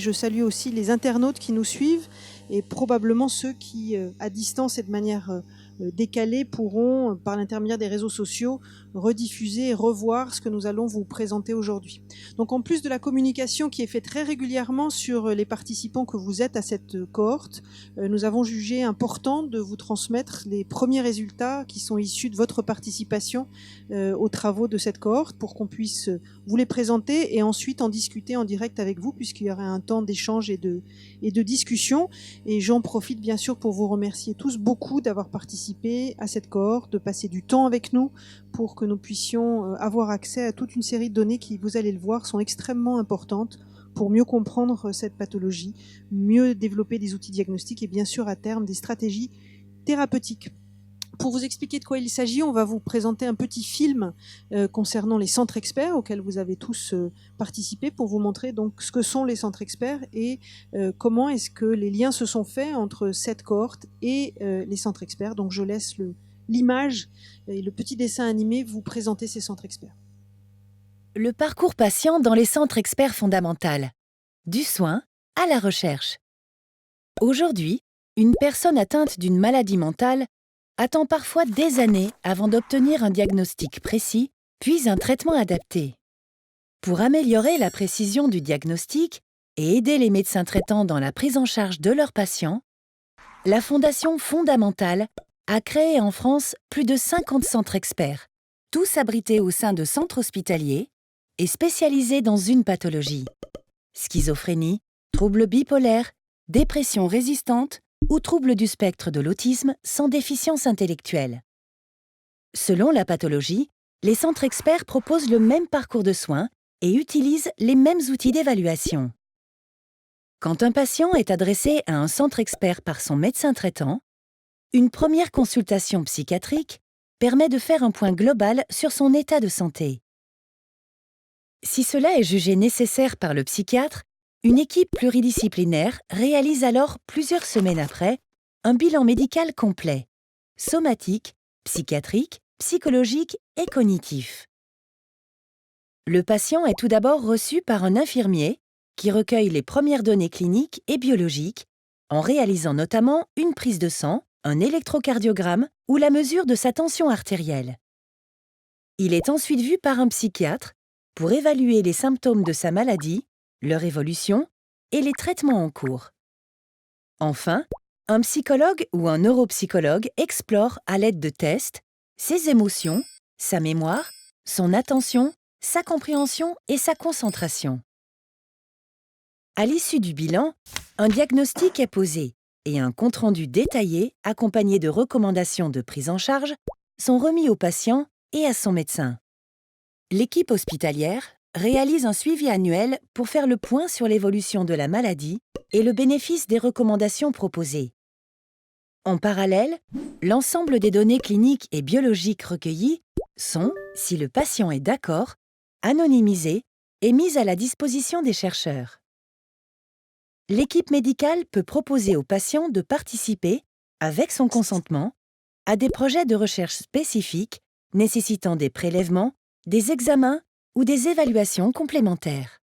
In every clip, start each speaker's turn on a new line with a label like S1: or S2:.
S1: je salue aussi les internautes qui nous suivent et probablement ceux qui, à distance et de manière décalée, pourront, par l'intermédiaire des réseaux sociaux, rediffuser et revoir ce que nous allons vous présenter aujourd'hui. Donc en plus de la communication qui est faite très régulièrement sur les participants que vous êtes à cette cohorte, nous avons jugé important de vous transmettre les premiers résultats qui sont issus de votre participation aux travaux de cette cohorte pour qu'on puisse vous les présenter et ensuite en discuter en direct avec vous puisqu'il y aura un temps d'échange et de discussion. Et j'en profite bien sûr pour vous remercier tous beaucoup d'avoir participé à cette cohorte, de passer du temps avec nous pour que nous puissions avoir accès à toute une série de données qui, vous allez le voir, sont extrêmement importantes pour mieux comprendre cette pathologie, mieux développer des outils diagnostiques et bien sûr à terme des stratégies thérapeutiques. Pour vous expliquer de quoi il s'agit, on va vous présenter un petit film concernant les centres experts auxquels vous avez tous participé pour vous montrer donc ce que sont les centres experts et comment est-ce que les liens se sont faits entre cette cohorte et les centres experts. Donc je laisse l'image et le petit dessin animé vous présenter ces centres experts.
S2: Le parcours patient dans les centres experts fondamentaux. Du soin à la recherche. Aujourd'hui, une personne atteinte d'une maladie mentale attend parfois des années avant d'obtenir un diagnostic précis, puis un traitement adapté. Pour améliorer la précision du diagnostic et aider les médecins traitants dans la prise en charge de leurs patients, la Fondation Fondamentale a créé en France plus de 50 centres experts, tous abrités au sein de centres hospitaliers et spécialisés dans une pathologie. Schizophrénie, troubles bipolaires, dépression résistante ou troubles du spectre de l'autisme sans déficience intellectuelle. Selon la pathologie, les centres experts proposent le même parcours de soins et utilisent les mêmes outils d'évaluation. Quand un patient est adressé à un centre expert par son médecin traitant, une première consultation psychiatrique permet de faire un point global sur son état de santé. Si cela est jugé nécessaire par le psychiatre, une équipe pluridisciplinaire réalise alors, plusieurs semaines après, un bilan médical complet, somatique, psychiatrique, psychologique et cognitif. Le patient est tout d'abord reçu par un infirmier qui recueille les premières données cliniques et biologiques en réalisant notamment une prise de sang, un électrocardiogramme ou la mesure de sa tension artérielle. Il est ensuite vu par un psychiatre pour évaluer les symptômes de sa maladie, leur évolution et les traitements en cours. Enfin, un psychologue ou un neuropsychologue explore à l'aide de tests ses émotions, sa mémoire, son attention, sa compréhension et sa concentration. À l'issue du bilan, un diagnostic est posé et un compte-rendu détaillé accompagné de recommandations de prise en charge sont remis au patient et à son médecin. L'équipe hospitalière réalise un suivi annuel pour faire le point sur l'évolution de la maladie et le bénéfice des recommandations proposées. En parallèle, l'ensemble des données cliniques et biologiques recueillies sont, si le patient est d'accord, anonymisées et mises à la disposition des chercheurs. L'équipe médicale peut proposer au patient de participer, avec son consentement, à des projets de recherche spécifiques nécessitant des prélèvements, des examens ou des évaluations complémentaires.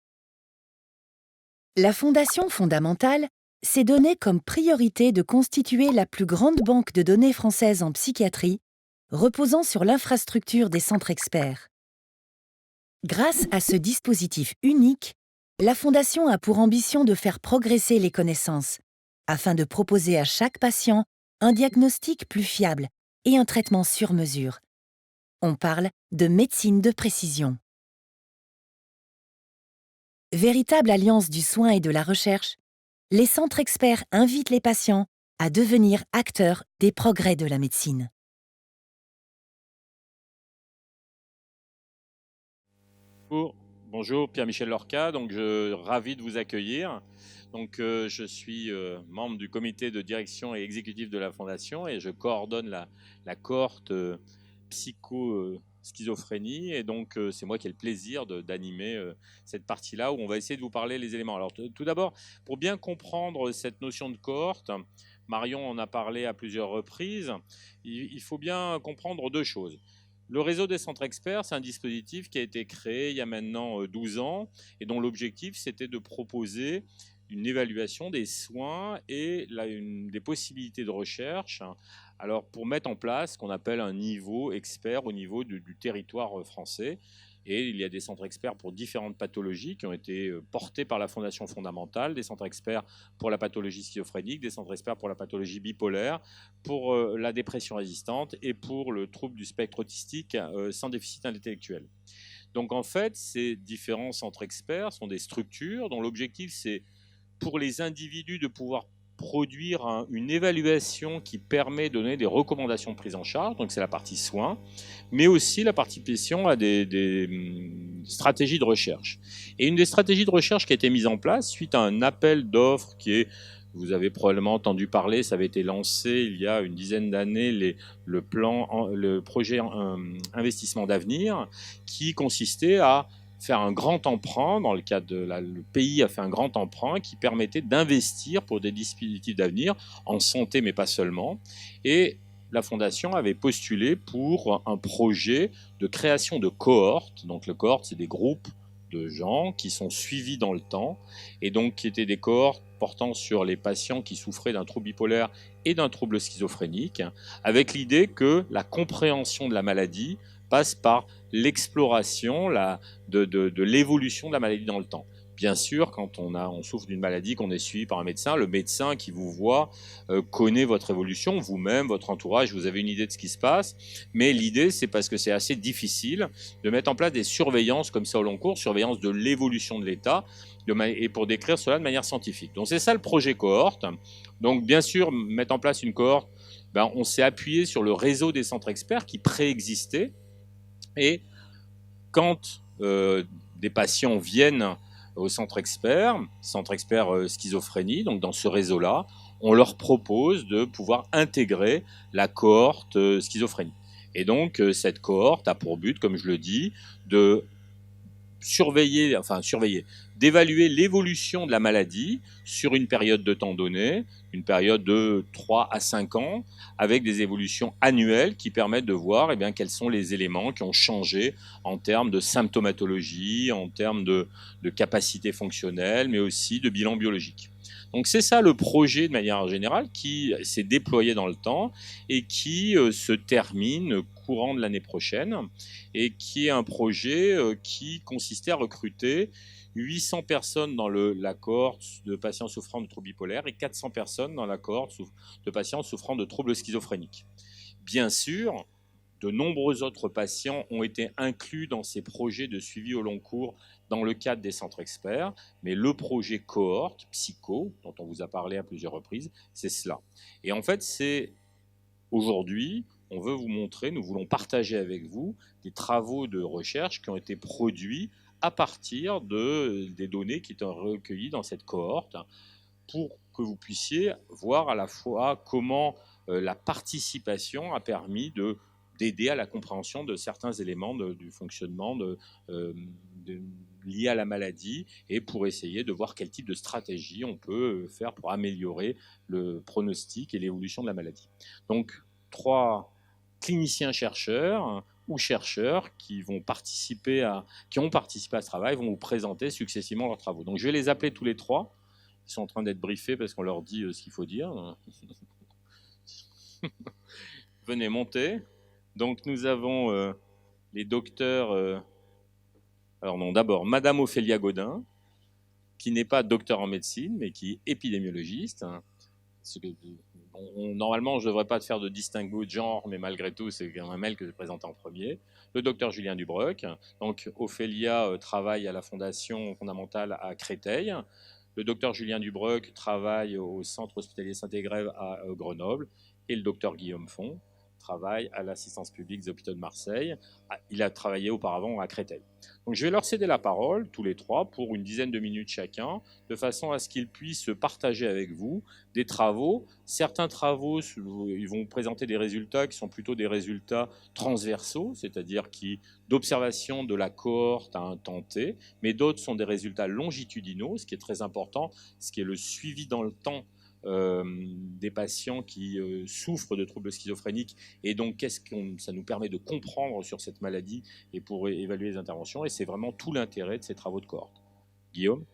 S2: La Fondation Fondamentale s'est donnée comme priorité de constituer la plus grande banque de données française en psychiatrie, reposant sur l'infrastructure des centres experts. Grâce à ce dispositif unique, la Fondation a pour ambition de faire progresser les connaissances, afin de proposer à chaque patient un diagnostic plus fiable et un traitement sur mesure. On parle de médecine de précision. Véritable alliance du soin et de la recherche, les centres experts invitent les patients à devenir acteurs des progrès de la médecine.
S3: Bonjour, Pierre-Michel Lorca, donc ravi de vous accueillir. Donc je suis membre du comité de direction et exécutif de la Fondation et je coordonne la cohorte psycho-schizophrénie et donc c'est moi qui ai le plaisir d'animer cette partie-là où on va essayer de vous parler les éléments. Alors tout d'abord, pour bien comprendre cette notion de cohorte, Marion en a parlé à plusieurs reprises, il faut bien comprendre deux choses. Le réseau des centres experts, c'est un dispositif qui a été créé il y a maintenant 12 ans et dont l'objectif, c'était de proposer une évaluation des soins et des possibilités de recherche, alors pour mettre en place ce qu'on appelle un niveau expert au niveau du territoire français. Et il y a des centres experts pour différentes pathologies qui ont été portés par la Fondation fondamentale, des centres experts pour la pathologie schizophrénique, des centres experts pour la pathologie bipolaire, pour la dépression résistante et pour le trouble du spectre autistique sans déficit intellectuel. Donc en fait, ces différents centres experts sont des structures dont l'objectif c'est pour les individus de pouvoir produire une évaluation qui permet de donner des recommandations de prise en charge, donc c'est la partie soins, mais aussi la participation à des stratégies de recherche. Et une des stratégies de recherche qui a été mise en place suite à un appel d'offres qui est, vous avez probablement entendu parler, ça avait été lancé il y a une dizaine d'années, le projet investissement d'avenir, qui consistait à faire un grand emprunt, dans le cadre le pays a fait un grand emprunt qui permettait d'investir pour des dispositifs d'avenir, en santé mais pas seulement. Et la Fondation avait postulé pour un projet de création de cohortes. Donc le cohorte, c'est des groupes de gens qui sont suivis dans le temps, et donc qui étaient des cohortes portant sur les patients qui souffraient d'un trouble bipolaire et d'un trouble schizophrénique, avec l'idée que la compréhension de la maladie passe par l'exploration de l'évolution de la maladie dans le temps. Bien sûr, quand on souffre d'une maladie, qu'on est suivi par un médecin, le médecin qui vous voit connaît votre évolution, vous-même, votre entourage, vous avez une idée de ce qui se passe. Mais l'idée, c'est parce que c'est assez difficile de mettre en place des surveillances comme ça au long cours, surveillance de l'évolution de l'état, et pour décrire cela de manière scientifique. Donc c'est ça le projet cohorte. Donc bien sûr, mettre en place une cohorte, on s'est appuyé sur le réseau des centres experts qui préexistait. Et quand des patients viennent au centre expert schizophrénie, donc dans ce réseau-là, on leur propose de pouvoir intégrer la cohorte schizophrénie. Et donc cette cohorte a pour but, comme je le dis, de d'évaluer l'évolution de la maladie sur une période de temps donnée, une période de 3 à 5 ans, avec des évolutions annuelles qui permettent de voir quels sont les éléments qui ont changé en termes de symptomatologie, en termes de capacité fonctionnelle, mais aussi de bilan biologique. Donc c'est ça le projet de manière générale qui s'est déployé dans le temps et qui se termine courant de l'année prochaine, et qui est un projet qui consistait à recruter 800 personnes dans la cohorte de patients souffrant de troubles bipolaires et 400 personnes dans la cohorte de patients souffrant de troubles schizophréniques. Bien sûr, de nombreux autres patients ont été inclus dans ces projets de suivi au long cours dans le cadre des centres experts, mais le projet cohorte psycho, dont on vous a parlé à plusieurs reprises, c'est cela. Et en fait, c'est aujourd'hui, on veut vous montrer, nous voulons partager avec vous des travaux de recherche qui ont été produits à partir des données qui étaient recueillies dans cette cohorte, pour que vous puissiez voir à la fois comment la participation a permis d'aider à la compréhension de certains éléments du fonctionnement liés à la maladie, et pour essayer de voir quel type de stratégie on peut faire pour améliorer le pronostic et l'évolution de la maladie. Donc, 3 cliniciens-chercheurs ou chercheurs qui ont participé à ce travail vont vous présenter successivement leurs travaux. Donc je vais les appeler tous les 3. Ils sont en train d'être briefés parce qu'on leur dit ce qu'il faut dire. Venez monter. Donc nous avons les docteurs... alors non, d'abord, Madame Ophélia Godin, qui n'est pas docteur en médecine, mais qui est épidémiologiste. Normalement, je ne devrais pas te faire de distinguo de genre, mais malgré tout, c'est quand même elle que je présente en premier. Le docteur Julien Dubroc. Donc, Ophélia travaille à la Fondation fondamentale à Créteil. Le docteur Julien Dubroc travaille au Centre hospitalier Saint-Égrève à Grenoble. Et le docteur Guillaume Font travaille à l'assistance publique des hôpitaux de Marseille. Il a travaillé auparavant à Créteil. Donc je vais leur céder la parole, tous les 3, pour une dizaine de minutes chacun, de façon à ce qu'ils puissent partager avec vous des travaux. Certains travaux, ils vont présenter des résultats qui sont plutôt des résultats transversaux, c'est-à-dire d'observation de la cohorte à un temps T, mais d'autres sont des résultats longitudinaux, ce qui est très important, ce qui est le suivi dans le temps des patients qui souffrent de troubles schizophréniques, et donc ça nous permet de comprendre sur cette maladie et pour évaluer les interventions, et c'est vraiment tout l'intérêt de ces travaux de cohorte. Guillaume ?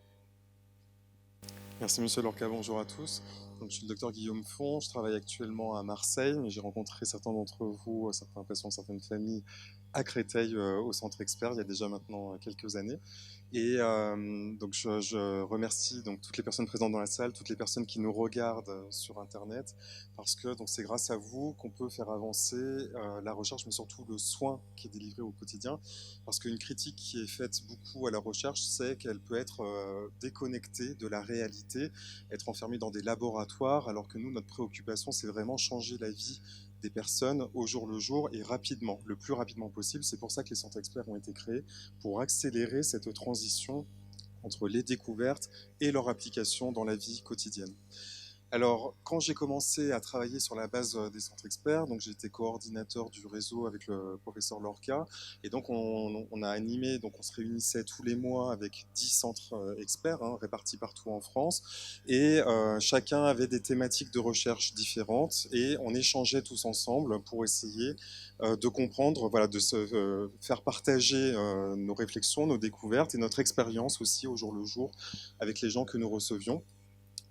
S4: Merci Monsieur Lorca, bonjour à tous. Donc, je suis le docteur Guillaume Font, je travaille actuellement à Marseille, mais j'ai rencontré certains d'entre vous, certains patients, certaines familles à Créteil au centre expert il y a déjà maintenant quelques années. Et donc je remercie donc toutes les personnes présentes dans la salle, toutes les personnes qui nous regardent sur Internet, parce que donc c'est grâce à vous qu'on peut faire avancer la recherche, mais surtout le soin qui est délivré au quotidien. Parce qu'une critique qui est faite beaucoup à la recherche, c'est qu'elle peut être déconnectée de la réalité, être enfermée dans des laboratoires, alors que nous, notre préoccupation, c'est vraiment changer la vie des personnes au jour le jour et rapidement, le plus rapidement possible. C'est pour ça que les centres experts ont été créés, pour accélérer cette transition entre les découvertes et leur application dans la vie quotidienne. Alors, quand j'ai commencé à travailler sur la base des centres experts, donc j'ai été coordinateur du réseau avec le professeur Lorca, et donc on a animé, donc on se réunissait tous les mois avec 10 centres experts répartis partout en France, et chacun avait des thématiques de recherche différentes, et on échangeait tous ensemble pour essayer de comprendre, voilà, de se faire partager nos réflexions, nos découvertes et notre expérience aussi au jour le jour avec les gens que nous recevions.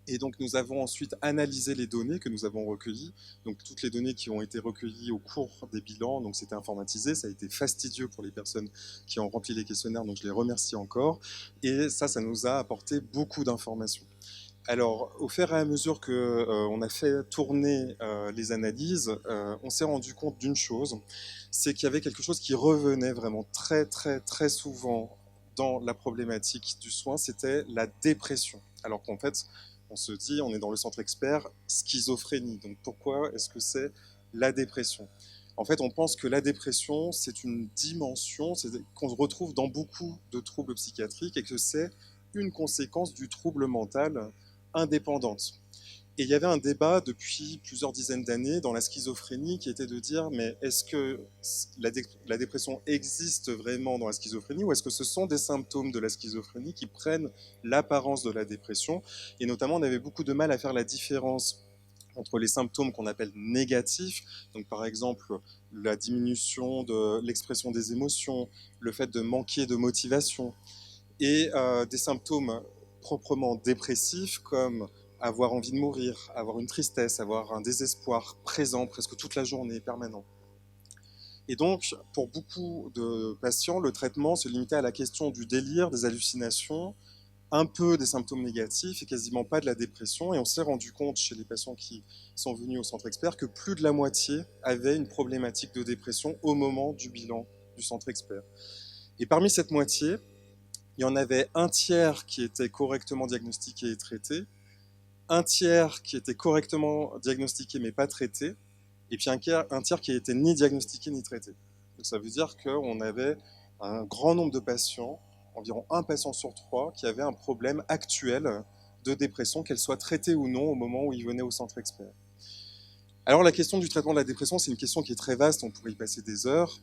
S4: Et donc nous avons ensuite analysé les données que nous avons recueillies, donc toutes les données qui ont été recueillies au cours des bilans, donc c'était informatisé, ça a été fastidieux pour les personnes qui ont rempli les questionnaires, donc je les remercie encore, et ça nous a apporté beaucoup d'informations. Alors, au fur et à mesure que on a fait tourner les analyses, on s'est rendu compte d'une chose, c'est qu'il y avait quelque chose qui revenait vraiment très très très souvent dans la problématique du soin, c'était la dépression. Alors qu'en fait, on se dit, on est dans le centre expert, schizophrénie. Donc pourquoi est-ce que c'est la dépression? En fait, on pense que la dépression, c'est une dimension qu'on retrouve dans beaucoup de troubles psychiatriques et que c'est une conséquence du trouble mental indépendante. Et il y avait un débat depuis plusieurs dizaines d'années dans la schizophrénie qui était de dire, mais est-ce que la dépression existe vraiment dans la schizophrénie ou est-ce que ce sont des symptômes de la schizophrénie qui prennent l'apparence de la dépression? Et notamment, on avait beaucoup de mal à faire la différence entre les symptômes qu'on appelle négatifs, donc par exemple la diminution de l'expression des émotions, le fait de manquer de motivation, et des symptômes proprement dépressifs comme avoir envie de mourir, avoir une tristesse, avoir un désespoir présent presque toute la journée, permanent. Et donc, pour beaucoup de patients, le traitement se limitait à la question du délire, des hallucinations, un peu des symptômes négatifs et quasiment pas de la dépression. Et on s'est rendu compte chez les patients qui sont venus au centre expert que plus de la moitié avaient une problématique de dépression au moment du bilan du centre expert. Et parmi cette moitié, il y en avait un tiers qui était correctement diagnostiqué et traité, un tiers qui était correctement diagnostiqué mais pas traité, et puis un tiers qui était ni diagnostiqué ni traité. Donc ça veut dire qu'on avait un grand nombre de patients, environ un patient sur trois, qui avait un problème actuel de dépression, qu'elle soit traitée ou non au moment où il venait au centre expert. Alors la question du traitement de la dépression, c'est une question qui est très vaste, on pourrait y passer des heures.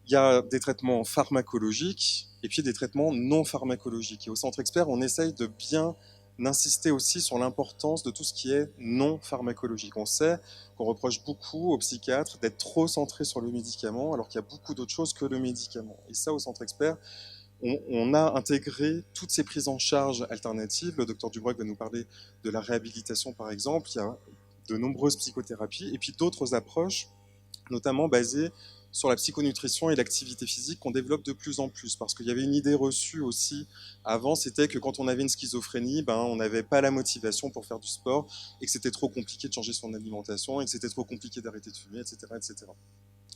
S4: Il y a des traitements pharmacologiques et puis des traitements non pharmacologiques. Et au centre expert, on essaye de bien insister aussi sur l'importance de tout ce qui est non pharmacologique. On sait qu'on reproche beaucoup aux psychiatres d'être trop centrés sur le médicament, alors qu'il y a beaucoup d'autres choses que le médicament. Et ça, au centre expert, on a intégré toutes ces prises en charge alternatives. Le docteur Dubreuil va nous parler de la réhabilitation, par exemple. Il y a de nombreuses psychothérapies et puis d'autres approches, notamment basées sur la psychonutrition et l'activité physique qu'on développe de plus en plus. Parce qu'il y avait une idée reçue aussi avant, c'était que quand on avait une schizophrénie, on n'avait pas la motivation pour faire du sport et que c'était trop compliqué de changer son alimentation et que c'était trop compliqué d'arrêter de fumer, etc., etc.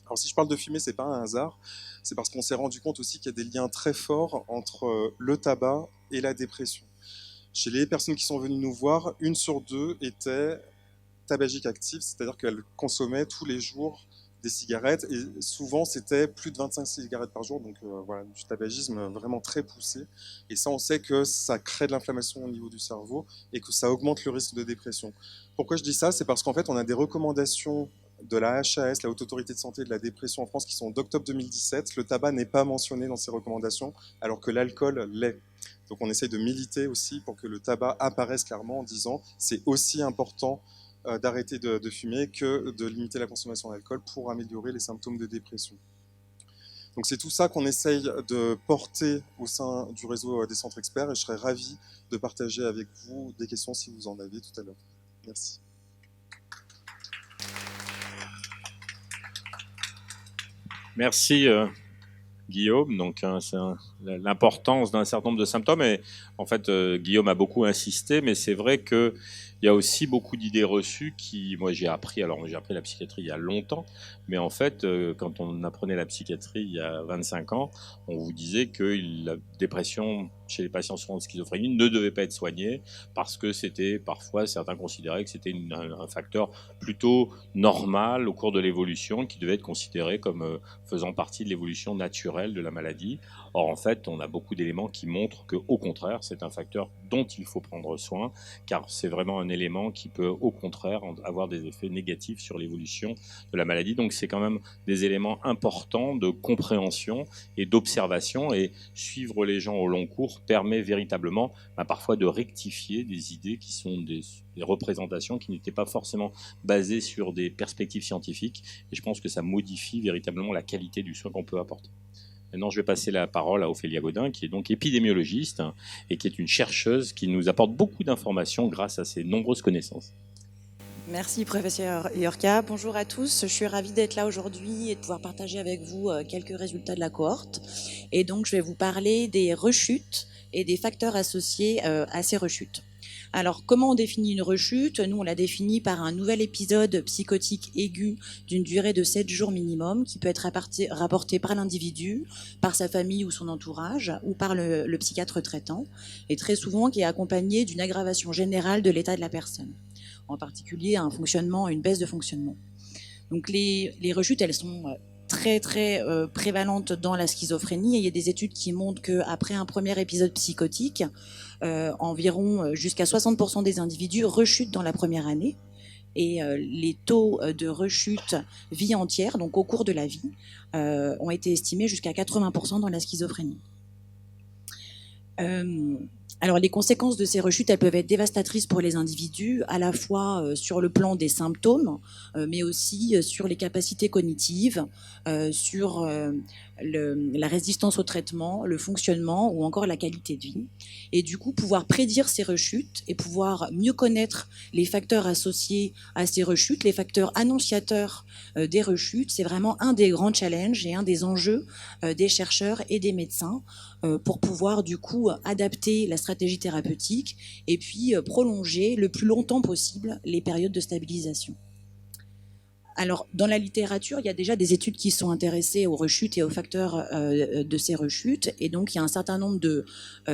S4: Alors si je parle de fumer, c'est pas un hasard, c'est parce qu'on s'est rendu compte aussi qu'il y a des liens très forts entre le tabac et la dépression. Chez les personnes qui sont venues nous voir, 1 sur 2 était tabagique active, c'est-à-dire qu'elle consommait tous les jours des cigarettes et souvent c'était plus de 25 cigarettes par jour, donc voilà, du tabagisme vraiment très poussé. Et ça, on sait que ça crée de l'inflammation au niveau du cerveau et que ça augmente le risque de dépression. Pourquoi je dis ça? C'est parce qu'en fait, on a des recommandations de la HAS, la Haute Autorité de Santé de la Dépression en France, qui sont d'octobre 2017. Le tabac n'est pas mentionné dans ces recommandations, alors que l'alcool l'est. Donc on essaye de militer aussi pour que le tabac apparaisse clairement en disant c'est aussi important d'arrêter de fumer que de limiter la consommation d'alcool pour améliorer les symptômes de dépression. Donc c'est tout ça qu'on essaye de porter au sein du réseau des centres experts et je serais ravi de partager avec vous des questions si vous en avez tout à l'heure. Merci.
S3: Merci Guillaume. Donc c'est l'importance d'un certain nombre de symptômes et en fait Guillaume a beaucoup insisté, mais c'est vrai que il y a aussi beaucoup d'idées reçues moi j'ai appris la psychiatrie il y a longtemps, mais en fait quand on apprenait la psychiatrie il y a 25 ans, on vous disait que la dépression chez les patients souffrant de schizophrénie ne devait pas être soignée parce que c'était parfois certains considéraient que c'était un facteur plutôt normal au cours de l'évolution qui devait être considéré comme faisant partie de l'évolution naturelle de la maladie. Or en fait on a beaucoup d'éléments qui montrent que au contraire c'est un facteur dont il faut prendre soin car c'est vraiment un élément qui peut au contraire avoir des effets négatifs sur l'évolution de la maladie. Donc c'est quand même des éléments importants de compréhension et d'observation et suivre les gens au long cours permet véritablement parfois de rectifier des idées qui sont des représentations qui n'étaient pas forcément basées sur des perspectives scientifiques et je pense que ça modifie véritablement la qualité du soin qu'on peut apporter. Maintenant, je vais passer la parole à Ophélia Godin, qui est donc épidémiologiste et qui est une chercheuse qui nous apporte beaucoup d'informations grâce à ses nombreuses connaissances.
S5: Merci, professeur Yorka. Bonjour à tous. Je suis ravie d'être là aujourd'hui et de pouvoir partager avec vous quelques résultats de la cohorte. Et donc, je vais vous parler des rechutes et des facteurs associés à ces rechutes. Alors, comment on définit une rechute? Nous, on la définit par un nouvel épisode psychotique aigu d'une durée de 7 jours minimum qui peut être rapporté par l'individu, par sa famille ou son entourage, ou par le psychiatre traitant, et très souvent qui est accompagné d'une aggravation générale de l'état de la personne, en particulier une baisse de fonctionnement. Donc, les rechutes, elles sont très prévalentes dans la schizophrénie et il y a des études qui montrent qu'après un premier épisode psychotique, environ jusqu'à 60% des individus rechutent dans la première année et les taux de rechute vie entière, donc au cours de la vie, ont été estimés jusqu'à 80% dans la schizophrénie. Alors les conséquences de ces rechutes, elles peuvent être dévastatrices pour les individus, à la fois sur le plan des symptômes, mais aussi sur les capacités cognitives, sur la résistance au traitement, le fonctionnement ou encore la qualité de vie. Et du coup, pouvoir prédire ces rechutes et pouvoir mieux connaître les facteurs associés à ces rechutes, les facteurs annonciateurs des rechutes, c'est vraiment un des grands challenges et un des enjeux des chercheurs et des médecins pour pouvoir du coup adapter la stratégie thérapeutique et puis prolonger le plus longtemps possible les périodes de stabilisation. Alors, dans la littérature, il y a déjà des études qui sont intéressées aux rechutes et aux facteurs de ces rechutes. Et donc, il y a un certain nombre de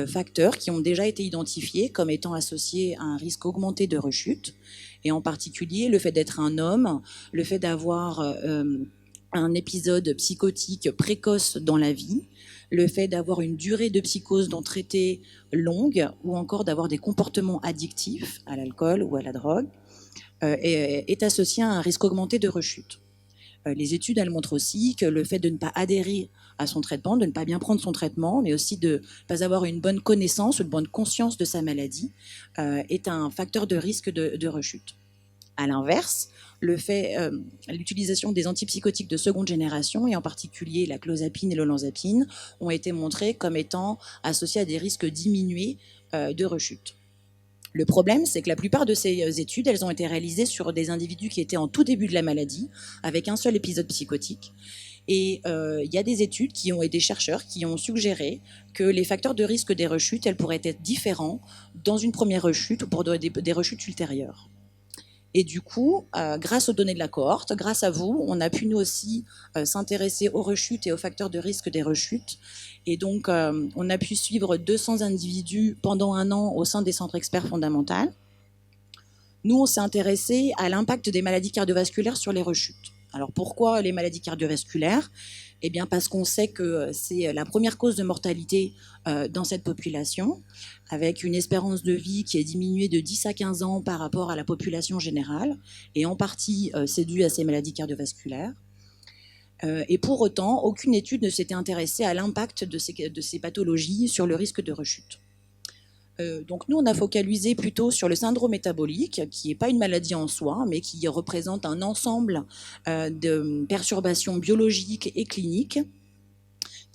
S5: facteurs qui ont déjà été identifiés comme étant associés à un risque augmenté de rechute. Et en particulier, le fait d'être un homme, le fait d'avoir un épisode psychotique précoce dans la vie, le fait d'avoir une durée de psychose non traitée longue ou encore d'avoir des comportements addictifs à l'alcool ou à la drogue, est associé à un risque augmenté de rechute. Les études, elles montrent aussi que le fait de ne pas adhérer à son traitement, de ne pas bien prendre son traitement, mais aussi de ne pas avoir une bonne connaissance, une bonne conscience de sa maladie, est un facteur de risque de rechute. À l'inverse, l'utilisation des antipsychotiques de seconde génération, et en particulier la clozapine et l'olanzapine, ont été montrés comme étant associés à des risques diminués de rechute. Le problème, c'est que la plupart de ces études, elles ont été réalisées sur des individus qui étaient en tout début de la maladie, avec un seul épisode psychotique. Et il y a des études des chercheurs qui ont suggéré que les facteurs de risque des rechutes, elles pourraient être différents dans une première rechute ou pour des rechutes ultérieures. Et du coup, grâce aux données de la cohorte, grâce à vous, on a pu nous aussi s'intéresser aux rechutes et aux facteurs de risque des rechutes. Et donc, on a pu suivre 200 individus pendant 1 an au sein des centres experts fondamentaux. Nous, on s'est intéressé à l'impact des maladies cardiovasculaires sur les rechutes. Alors, pourquoi les maladies cardiovasculaires ? Eh bien, parce qu'on sait que c'est la première cause de mortalité dans cette population, avec une espérance de vie qui est diminuée de 10 à 15 ans par rapport à la population générale, et en partie, c'est dû à ces maladies cardiovasculaires. Et pour autant, aucune étude ne s'était intéressée à l'impact de ces pathologies sur le risque de rechute. Donc nous, on a focalisé plutôt sur le syndrome métabolique, qui n'est pas une maladie en soi, mais qui représente un ensemble de perturbations biologiques et cliniques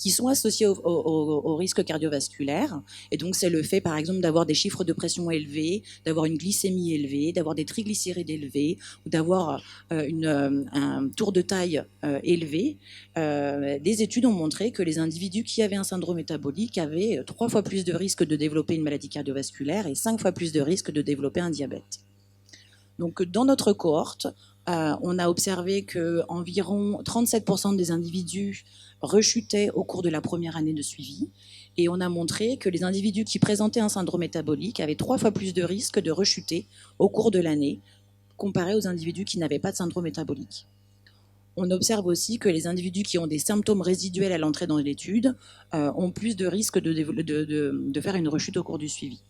S5: qui sont associés au risque cardiovasculaire. Et donc, c'est le fait, par exemple, d'avoir des chiffres de pression élevés, d'avoir une glycémie élevée, d'avoir des triglycérides élevés, ou d'avoir un tour de taille élevé. Des études ont montré que les individus qui avaient un syndrome métabolique avaient 3 fois plus de risque de développer une maladie cardiovasculaire et 5 fois plus de risque de développer un diabète. Donc, dans notre cohorte, on a observé qu'environ 37% des individus rechutaient au cours de la première année de suivi. Et on a montré que les individus qui présentaient un syndrome métabolique avaient 3 fois plus de risque de rechuter au cours de l'année, comparé aux individus qui n'avaient pas de syndrome métabolique. On observe aussi que les individus qui ont des symptômes résiduels à l'entrée dans l'étude ont plus de risque de faire une rechute au cours du suivi.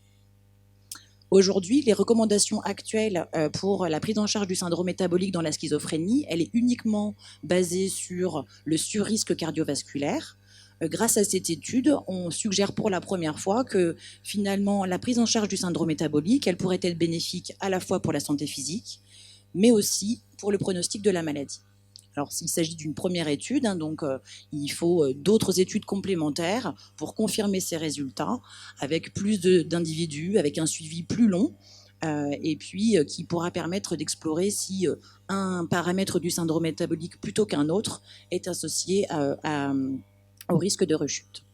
S5: Aujourd'hui, les recommandations actuelles pour la prise en charge du syndrome métabolique dans la schizophrénie, elle est uniquement basée sur le surrisque cardiovasculaire. Grâce à cette étude, on suggère pour la première fois que finalement la prise en charge du syndrome métabolique, elle pourrait être bénéfique à la fois pour la santé physique, mais aussi pour le pronostic de la maladie. Alors, s'il s'agit d'une première étude, donc il faut d'autres études complémentaires pour confirmer ces résultats, avec plus d'individus, avec un suivi plus long, et puis qui pourra permettre d'explorer si un paramètre du syndrome métabolique plutôt qu'un autre est associé au risque de rechute.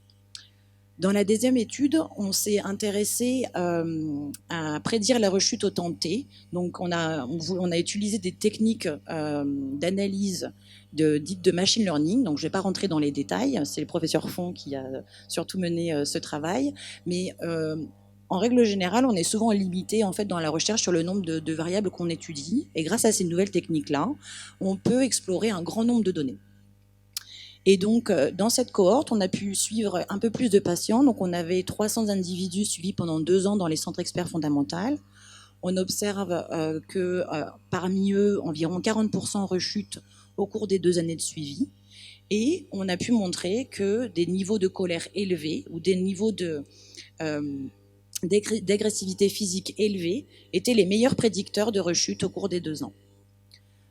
S5: Dans la deuxième étude, on s'est intéressé à prédire la rechute au temps T. Donc, on a utilisé des techniques d'analyse dites de machine learning. Donc, je ne vais pas rentrer dans les détails. C'est le professeur Font qui a surtout mené ce travail. Mais en règle générale, on est souvent limité en fait, dans la recherche sur le nombre de variables qu'on étudie. Et grâce à ces nouvelles techniques-là, on peut explorer un grand nombre de données. Et donc, dans cette cohorte, on a pu suivre un peu plus de patients. Donc, on avait 300 individus suivis pendant 2 ans dans les centres experts fondamentaux. On observe que parmi eux, environ 40% rechutent au cours des 2 années de suivi. Et on a pu montrer que des niveaux de colère élevés ou des niveaux d'agressivité physique élevés étaient les meilleurs prédicteurs de rechute au cours des 2 ans.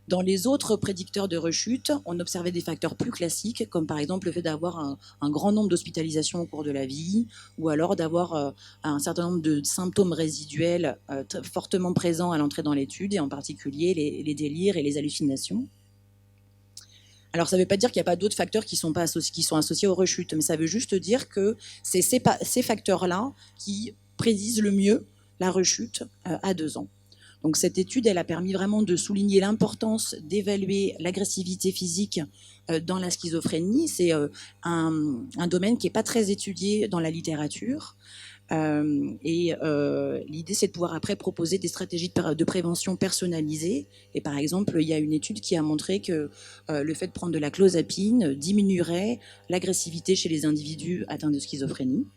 S5: Dans les autres prédicteurs de rechute, on observait des facteurs plus classiques, comme par exemple le fait d'avoir un grand nombre d'hospitalisations au cours de la vie, ou alors d'avoir un certain nombre de symptômes résiduels fortement présents à l'entrée dans l'étude, et en particulier les délires et les hallucinations. Alors, ça ne veut pas dire qu'il n'y a pas d'autres facteurs qui sont associés aux rechutes, mais ça veut juste dire que c'est ces facteurs-là qui prédisent le mieux la rechute à 2 ans. Donc cette étude, elle a permis vraiment de souligner l'importance d'évaluer l'agressivité physique dans la schizophrénie. C'est un domaine qui n'est pas très étudié dans la littérature. L'idée, c'est de pouvoir après proposer des stratégies de prévention personnalisées. Et par exemple, il y a une étude qui a montré que le fait de prendre de la clozapine diminuerait l'agressivité chez les individus atteints de schizophrénie.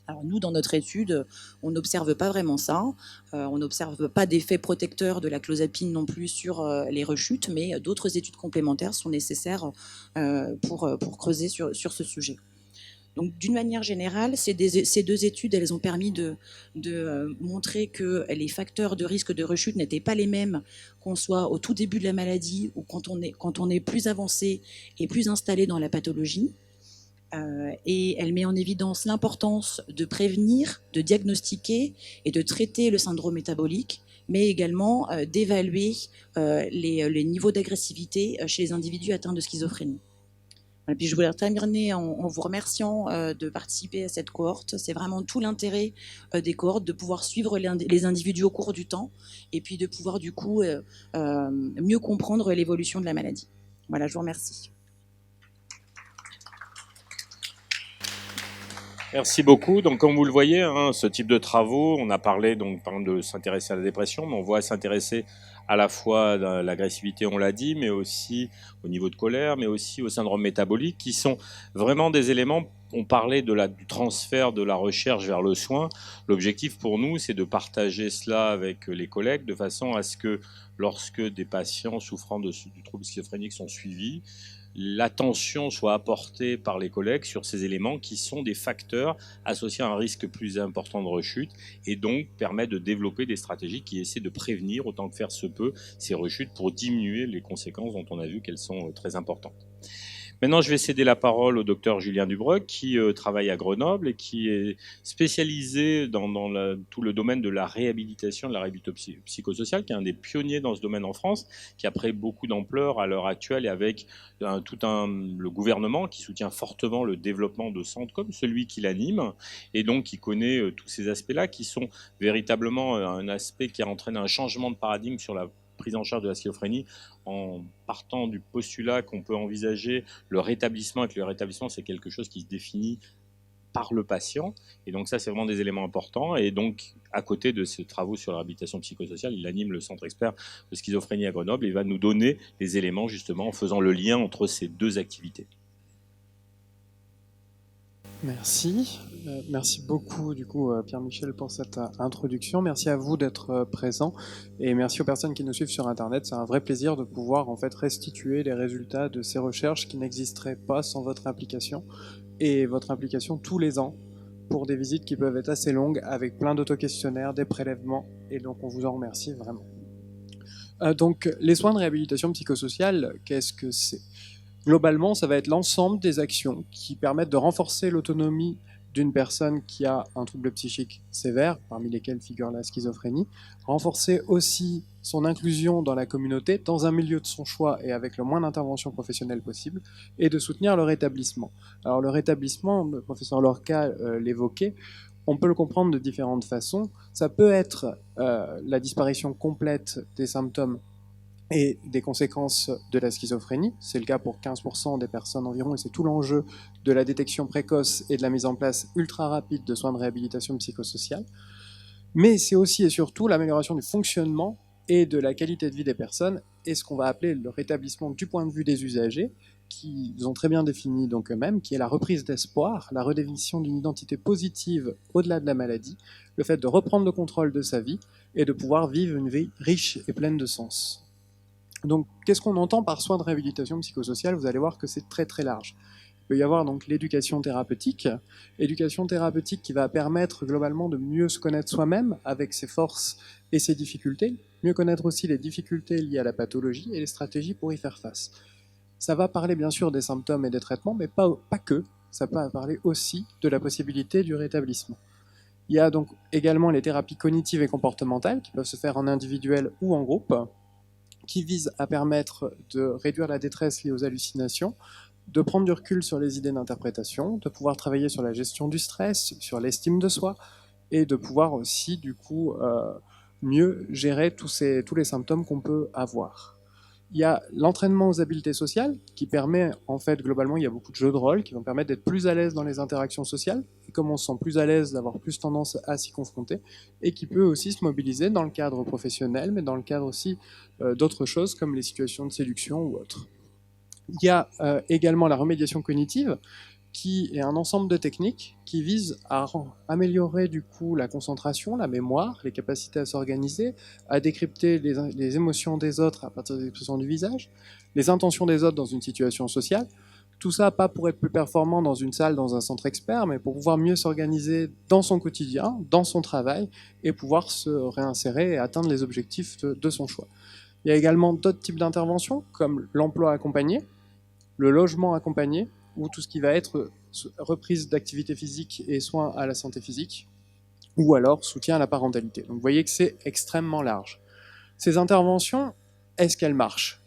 S5: Alors nous, dans notre étude, on n'observe pas vraiment ça. On n'observe pas d'effet protecteur de la clozapine non plus sur les rechutes, mais d'autres études complémentaires sont nécessaires pour creuser sur ce sujet. Donc d'une manière générale, ces 2 études, elles ont permis de montrer que les facteurs de risque de rechute n'étaient pas les mêmes qu'on soit au tout début de la maladie ou quand on est plus avancé et plus installé dans la pathologie. Et elle met en évidence l'importance de prévenir, de diagnostiquer et de traiter le syndrome métabolique, mais également d'évaluer les niveaux d'agressivité chez les individus atteints de schizophrénie. Et puis je voulais terminer en vous remerciant de participer à cette cohorte. C'est vraiment tout l'intérêt des cohortes, de pouvoir suivre les individus au cours du temps et puis de pouvoir du coup mieux comprendre l'évolution de la maladie. Voilà, je vous remercie.
S3: Merci beaucoup. Donc, comme vous le voyez, ce type de travaux, on a parlé donc par exemple de s'intéresser à la dépression, mais on voit s'intéresser à la fois à l'agressivité, on l'a dit, mais aussi au niveau de colère, mais aussi au syndrome métabolique, qui sont vraiment des éléments. On parlait du transfert de la recherche vers le soin. L'objectif pour nous, c'est de partager cela avec les collègues de façon à ce que lorsque des patients souffrant du trouble schizophrénique sont suivis, l'attention soit apportée par les collègues sur ces éléments qui sont des facteurs associés à un risque plus important de rechute et donc permettent de développer des stratégies qui essaient de prévenir autant que faire se peut ces rechutes pour diminuer les conséquences dont on a vu qu'elles sont très importantes. Maintenant, je vais céder la parole au docteur Julien Dubreuc, qui travaille à Grenoble et qui est spécialisé dans tout le domaine de la réhabilitation, de la réhabilitation psychosociale, qui est un des pionniers dans ce domaine en France, qui a pris beaucoup d'ampleur à l'heure actuelle et avec le gouvernement qui soutient fortement le développement de centres comme celui qu'il anime et donc qui connaît tous ces aspects-là qui sont véritablement un aspect qui entraîne un changement de paradigme sur la prise en charge de la schizophrénie en partant du postulat qu'on peut envisager le rétablissement et que le rétablissement c'est quelque chose qui se définit par le patient et donc ça c'est vraiment des éléments importants et donc à côté de ces travaux sur la réhabilitation psychosociale il anime le centre expert de schizophrénie à Grenoble et il va nous donner des éléments justement en faisant le lien entre ces deux activités.
S6: Merci. Merci beaucoup du coup Pierre-Michel pour cette introduction. Merci à vous d'être présent et merci aux personnes qui nous suivent sur Internet. C'est un vrai plaisir de pouvoir en fait restituer les résultats de ces recherches qui n'existeraient pas sans votre implication et votre implication tous les ans pour des visites qui peuvent être assez longues avec plein d'auto-questionnaires, des prélèvements et donc on vous en remercie vraiment. Donc les soins de réhabilitation psychosociale, qu'est-ce que c'est ? Globalement, ça va être l'ensemble des actions qui permettent de renforcer l'autonomie d'une personne qui a un trouble psychique sévère, parmi lesquels figure la schizophrénie, renforcer aussi son inclusion dans la communauté, dans un milieu de son choix et avec le moins d'intervention professionnelle possible, et de soutenir le rétablissement. Alors le rétablissement, le professeur Lorca l'évoquait, on peut le comprendre de différentes façons. Ça peut être la disparition complète des symptômes et des conséquences de la schizophrénie. C'est le cas pour 15% des personnes environ, et c'est tout l'enjeu de la détection précoce et de la mise en place ultra rapide de soins de réhabilitation psychosociale. Mais c'est aussi et surtout l'amélioration du fonctionnement et de la qualité de vie des personnes, et ce qu'on va appeler le rétablissement du point de vue des usagers, qu'ils ont très bien défini donc eux-mêmes, qui est la reprise d'espoir, la redéfinition d'une identité positive au-delà de la maladie, le fait de reprendre le contrôle de sa vie et de pouvoir vivre une vie riche et pleine de sens. Donc, qu'est-ce qu'on entend par soins de réhabilitation psychosociale ? Vous allez voir que c'est très très large. Il peut y avoir donc l'éducation thérapeutique qui va permettre globalement de mieux se connaître soi-même avec ses forces et ses difficultés, mieux connaître aussi les difficultés liées à la pathologie et les stratégies pour y faire face. Ça va parler bien sûr des symptômes et des traitements, mais pas que, ça peut parler aussi de la possibilité du rétablissement. Il y a donc également les thérapies cognitives et comportementales qui peuvent se faire en individuel ou en groupe, qui vise à permettre de réduire la détresse liée aux hallucinations, de prendre du recul sur les idées d'interprétation, de pouvoir travailler sur la gestion du stress, sur l'estime de soi, et de pouvoir aussi, du coup, mieux gérer tous les symptômes qu'on peut avoir. Il y a l'entraînement aux habiletés sociales, qui permet, en fait, globalement, il y a beaucoup de jeux de rôle qui vont permettre d'être plus à l'aise dans les interactions sociales, et comme on se sent plus à l'aise, d'avoir plus tendance à s'y confronter, et qui peut aussi se mobiliser dans le cadre professionnel, mais dans le cadre aussi d'autres choses, comme les situations de séduction ou autres. Il y a également la remédiation cognitive, qui est un ensemble de techniques qui visent à améliorer du coup la concentration, la mémoire, les capacités à s'organiser, à décrypter les émotions des autres à partir des expressions du visage, les intentions des autres dans une situation sociale. Tout ça, pas pour être plus performant dans une salle, dans un centre expert, mais pour pouvoir mieux s'organiser dans son quotidien, dans son travail, et pouvoir se réinsérer et atteindre les objectifs de son choix. Il y a également d'autres types d'interventions, comme l'emploi accompagné, le logement accompagné, ou tout ce qui va être reprise d'activité physique et soins à la santé physique, ou alors soutien à la parentalité. Donc vous voyez que c'est extrêmement large. Ces interventions, est-ce qu'elles marchent ?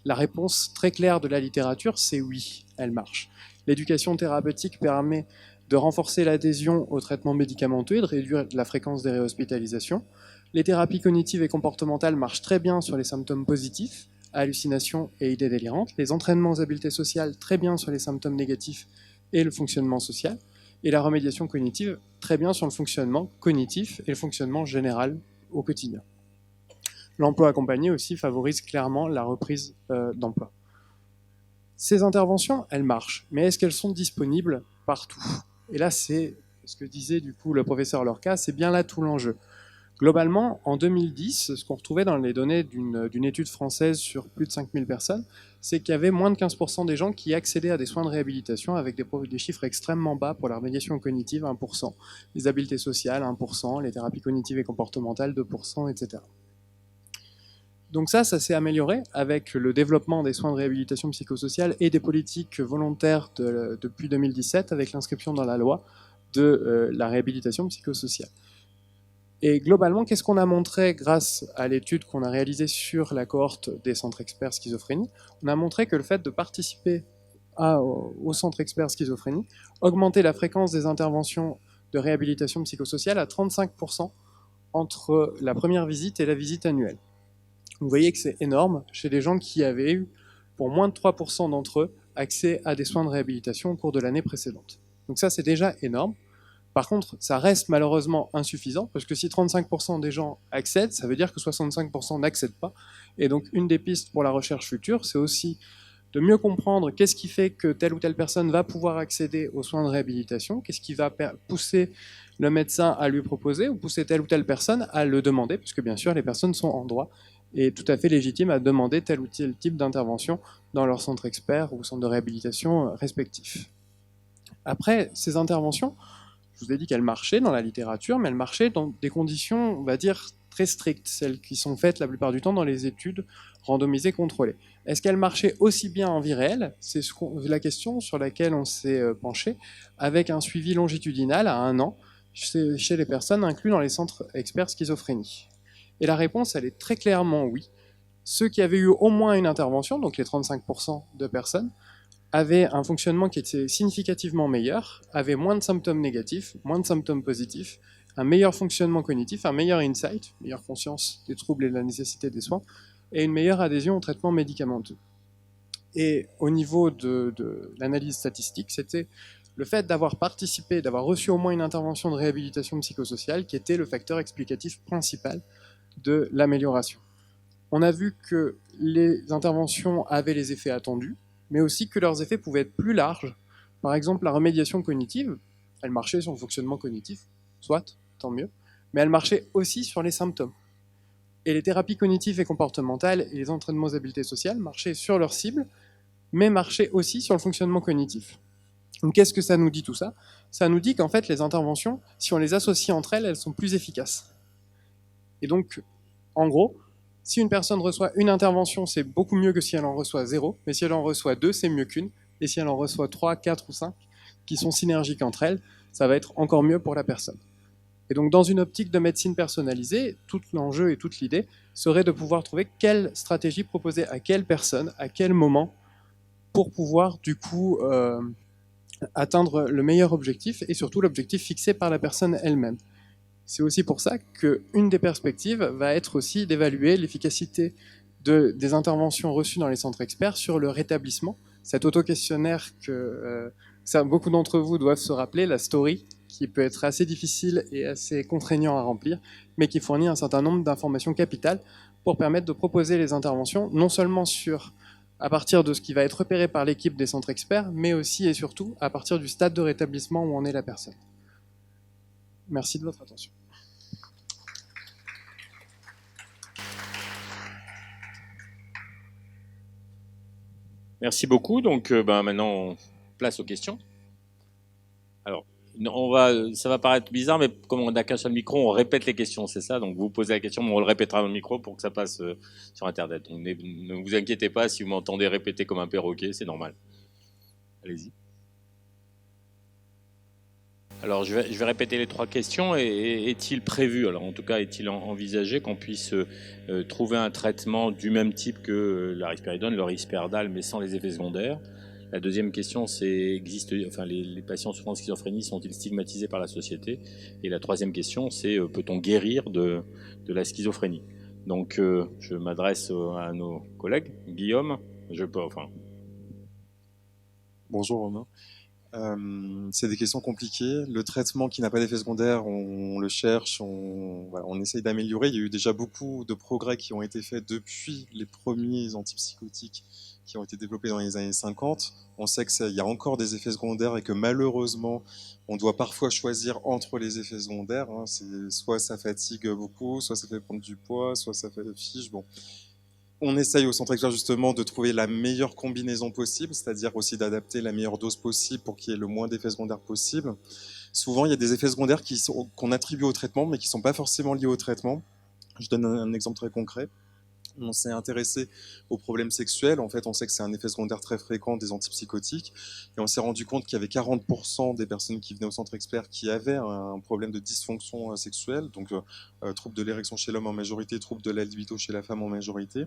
S6: La réponse très claire de la littérature, c'est oui, elles marchent. L'éducation thérapeutique permet de renforcer l'adhésion aux traitements médicamenteux et de réduire la fréquence des réhospitalisations. Les thérapies cognitives et comportementales marchent très bien sur les symptômes positifs, hallucinations et idées délirantes, les entraînements aux habiletés sociales très bien sur les symptômes négatifs et le fonctionnement social, et la remédiation cognitive très bien sur le fonctionnement cognitif et le fonctionnement général au quotidien. L'emploi accompagné aussi favorise clairement la reprise d'emploi. Ces interventions, elles marchent, mais est-ce qu'elles sont disponibles partout ? Et là, c'est ce que disait du coup le professeur Lorca, c'est bien là tout l'enjeu. Globalement, en 2010, ce qu'on retrouvait dans les données d'une étude française sur plus de 5000 personnes, c'est qu'il y avait moins de 15% des gens qui accédaient à des soins de réhabilitation avec des chiffres extrêmement bas pour la remédiation cognitive, 1%, les habiletés sociales, 1%, les thérapies cognitives et comportementales, 2%, etc. Donc ça s'est amélioré avec le développement des soins de réhabilitation psychosociale et des politiques volontaires depuis 2017 avec l'inscription dans la loi de la réhabilitation psychosociale. Et globalement, qu'est-ce qu'on a montré grâce à l'étude qu'on a réalisée sur la cohorte des centres experts schizophrénie? On a montré que le fait de participer au centre experts schizophrénie augmentait la fréquence des interventions de réhabilitation psychosociale à 35% entre la première visite et la visite annuelle. Vous voyez que c'est énorme chez des gens qui avaient eu, pour moins de 3% d'entre eux, accès à des soins de réhabilitation au cours de l'année précédente. Donc ça, c'est déjà énorme. Par contre, ça reste malheureusement insuffisant, parce que si 35% des gens accèdent, ça veut dire que 65% n'accèdent pas. Et donc, une des pistes pour la recherche future, c'est aussi de mieux comprendre qu'est-ce qui fait que telle ou telle personne va pouvoir accéder aux soins de réhabilitation, qu'est-ce qui va pousser le médecin à lui proposer, ou pousser telle ou telle personne à le demander, puisque bien sûr, les personnes sont en droit et tout à fait légitimes à demander tel ou tel type d'intervention dans leur centre expert ou centre de réhabilitation respectif. Après, ces interventions, je vous ai dit qu'elles marchaient dans la littérature, mais elles marchaient dans des conditions, on va dire, très strictes, celles qui sont faites la plupart du temps dans les études randomisées contrôlées. Est-ce qu'elles marchaient aussi bien en vie réelle? C'est la question sur laquelle on s'est penché, avec un suivi longitudinal à 1 an chez les personnes incluses dans les centres experts schizophrénie. Et la réponse, elle est très clairement oui. Ceux qui avaient eu au moins une intervention, donc les 35% de personnes, avaient un fonctionnement qui était significativement meilleur, avaient moins de symptômes négatifs, moins de symptômes positifs, un meilleur fonctionnement cognitif, un meilleur insight, meilleure conscience des troubles et de la nécessité des soins, et une meilleure adhésion au traitement médicamenteux. Et au niveau de l'analyse statistique, c'était le fait d'avoir participé, d'avoir reçu au moins une intervention de réhabilitation psychosociale qui était le facteur explicatif principal de l'amélioration. On a vu que les interventions avaient les effets attendus, mais aussi que leurs effets pouvaient être plus larges. Par exemple, la remédiation cognitive, elle marchait sur le fonctionnement cognitif, soit, tant mieux, mais elle marchait aussi sur les symptômes. Et les thérapies cognitives et comportementales et les entraînements aux habiletés sociales marchaient sur leur cible, mais marchaient aussi sur le fonctionnement cognitif. Donc qu'est-ce que ça nous dit tout ça? Ça nous dit qu'en fait, les interventions, si on les associe entre elles, elles sont plus efficaces. Et donc, en gros, si une personne reçoit une intervention, c'est beaucoup mieux que si elle en reçoit 0, mais si elle en reçoit 2, c'est mieux qu'une, et si elle en reçoit 3, 4 ou 5, qui sont synergiques entre elles, ça va être encore mieux pour la personne. Et donc dans une optique de médecine personnalisée, tout l'enjeu et toute l'idée serait de pouvoir trouver quelle stratégie proposer à quelle personne, à quel moment, pour pouvoir du coup atteindre le meilleur objectif, et surtout l'objectif fixé par la personne elle-même. C'est aussi pour ça qu'une des perspectives va être aussi d'évaluer l'efficacité des interventions reçues dans les centres experts sur le rétablissement. Cet auto-questionnaire que beaucoup d'entre vous doivent se rappeler, la STORY, qui peut être assez difficile et assez contraignant à remplir, mais qui fournit un certain nombre d'informations capitales pour permettre de proposer les interventions, non seulement à partir de ce qui va être repéré par l'équipe des centres experts, mais aussi et surtout à partir du stade de rétablissement où en est la personne. Merci de votre attention.
S3: Merci beaucoup. Donc maintenant, on place aux questions. Alors, ça va paraître bizarre, mais comme on n'a qu'un seul micro, on répète les questions, c'est ça? Donc vous posez la question, mais on le répétera dans le micro pour que ça passe sur Internet. Donc ne vous inquiétez pas si vous m'entendez répéter comme un perroquet, c'est normal. Allez-y. Alors je vais répéter les 3 questions. Est-il prévu, alors en tout cas est-il envisagé qu'on puisse trouver un traitement du même type que la risperidone, le risperdal, mais sans les effets secondaires? La deuxième question, c'est les patients souffrant de schizophrénie sont-ils stigmatisés par la société? Et la troisième question, c'est peut-on guérir de la schizophrénie? Donc je m'adresse à nos collègues. Guillaume,
S4: Bonjour Romain. C'est des questions compliquées. Le traitement qui n'a pas d'effet secondaire, on le cherche, on essaye d'améliorer. Il y a eu déjà beaucoup de progrès qui ont été faits depuis les premiers antipsychotiques qui ont été développés dans les années 50. On sait qu'il y a encore des effets secondaires et que malheureusement, on doit parfois choisir entre les effets secondaires. Soit ça fatigue beaucoup, soit ça fait prendre du poids, soit ça fait fiche. Bon. On essaye au centre expert justement de trouver la meilleure combinaison possible, c'est-à-dire aussi d'adapter la meilleure dose possible pour qu'il y ait le moins d'effets secondaires possible. Souvent, il y a des effets secondaires qu'on attribue au traitement, mais qui ne sont pas forcément liés au traitement. Je donne un exemple très concret. On s'est intéressé aux problèmes sexuels. En fait, on sait que c'est un effet secondaire très fréquent des antipsychotiques. Et on s'est rendu compte qu'il y avait 40% des personnes qui venaient au centre expert qui avaient un problème de dysfonction sexuelle, donc troubles de l'érection chez l'homme en majorité, troubles de la libido chez la femme en majorité.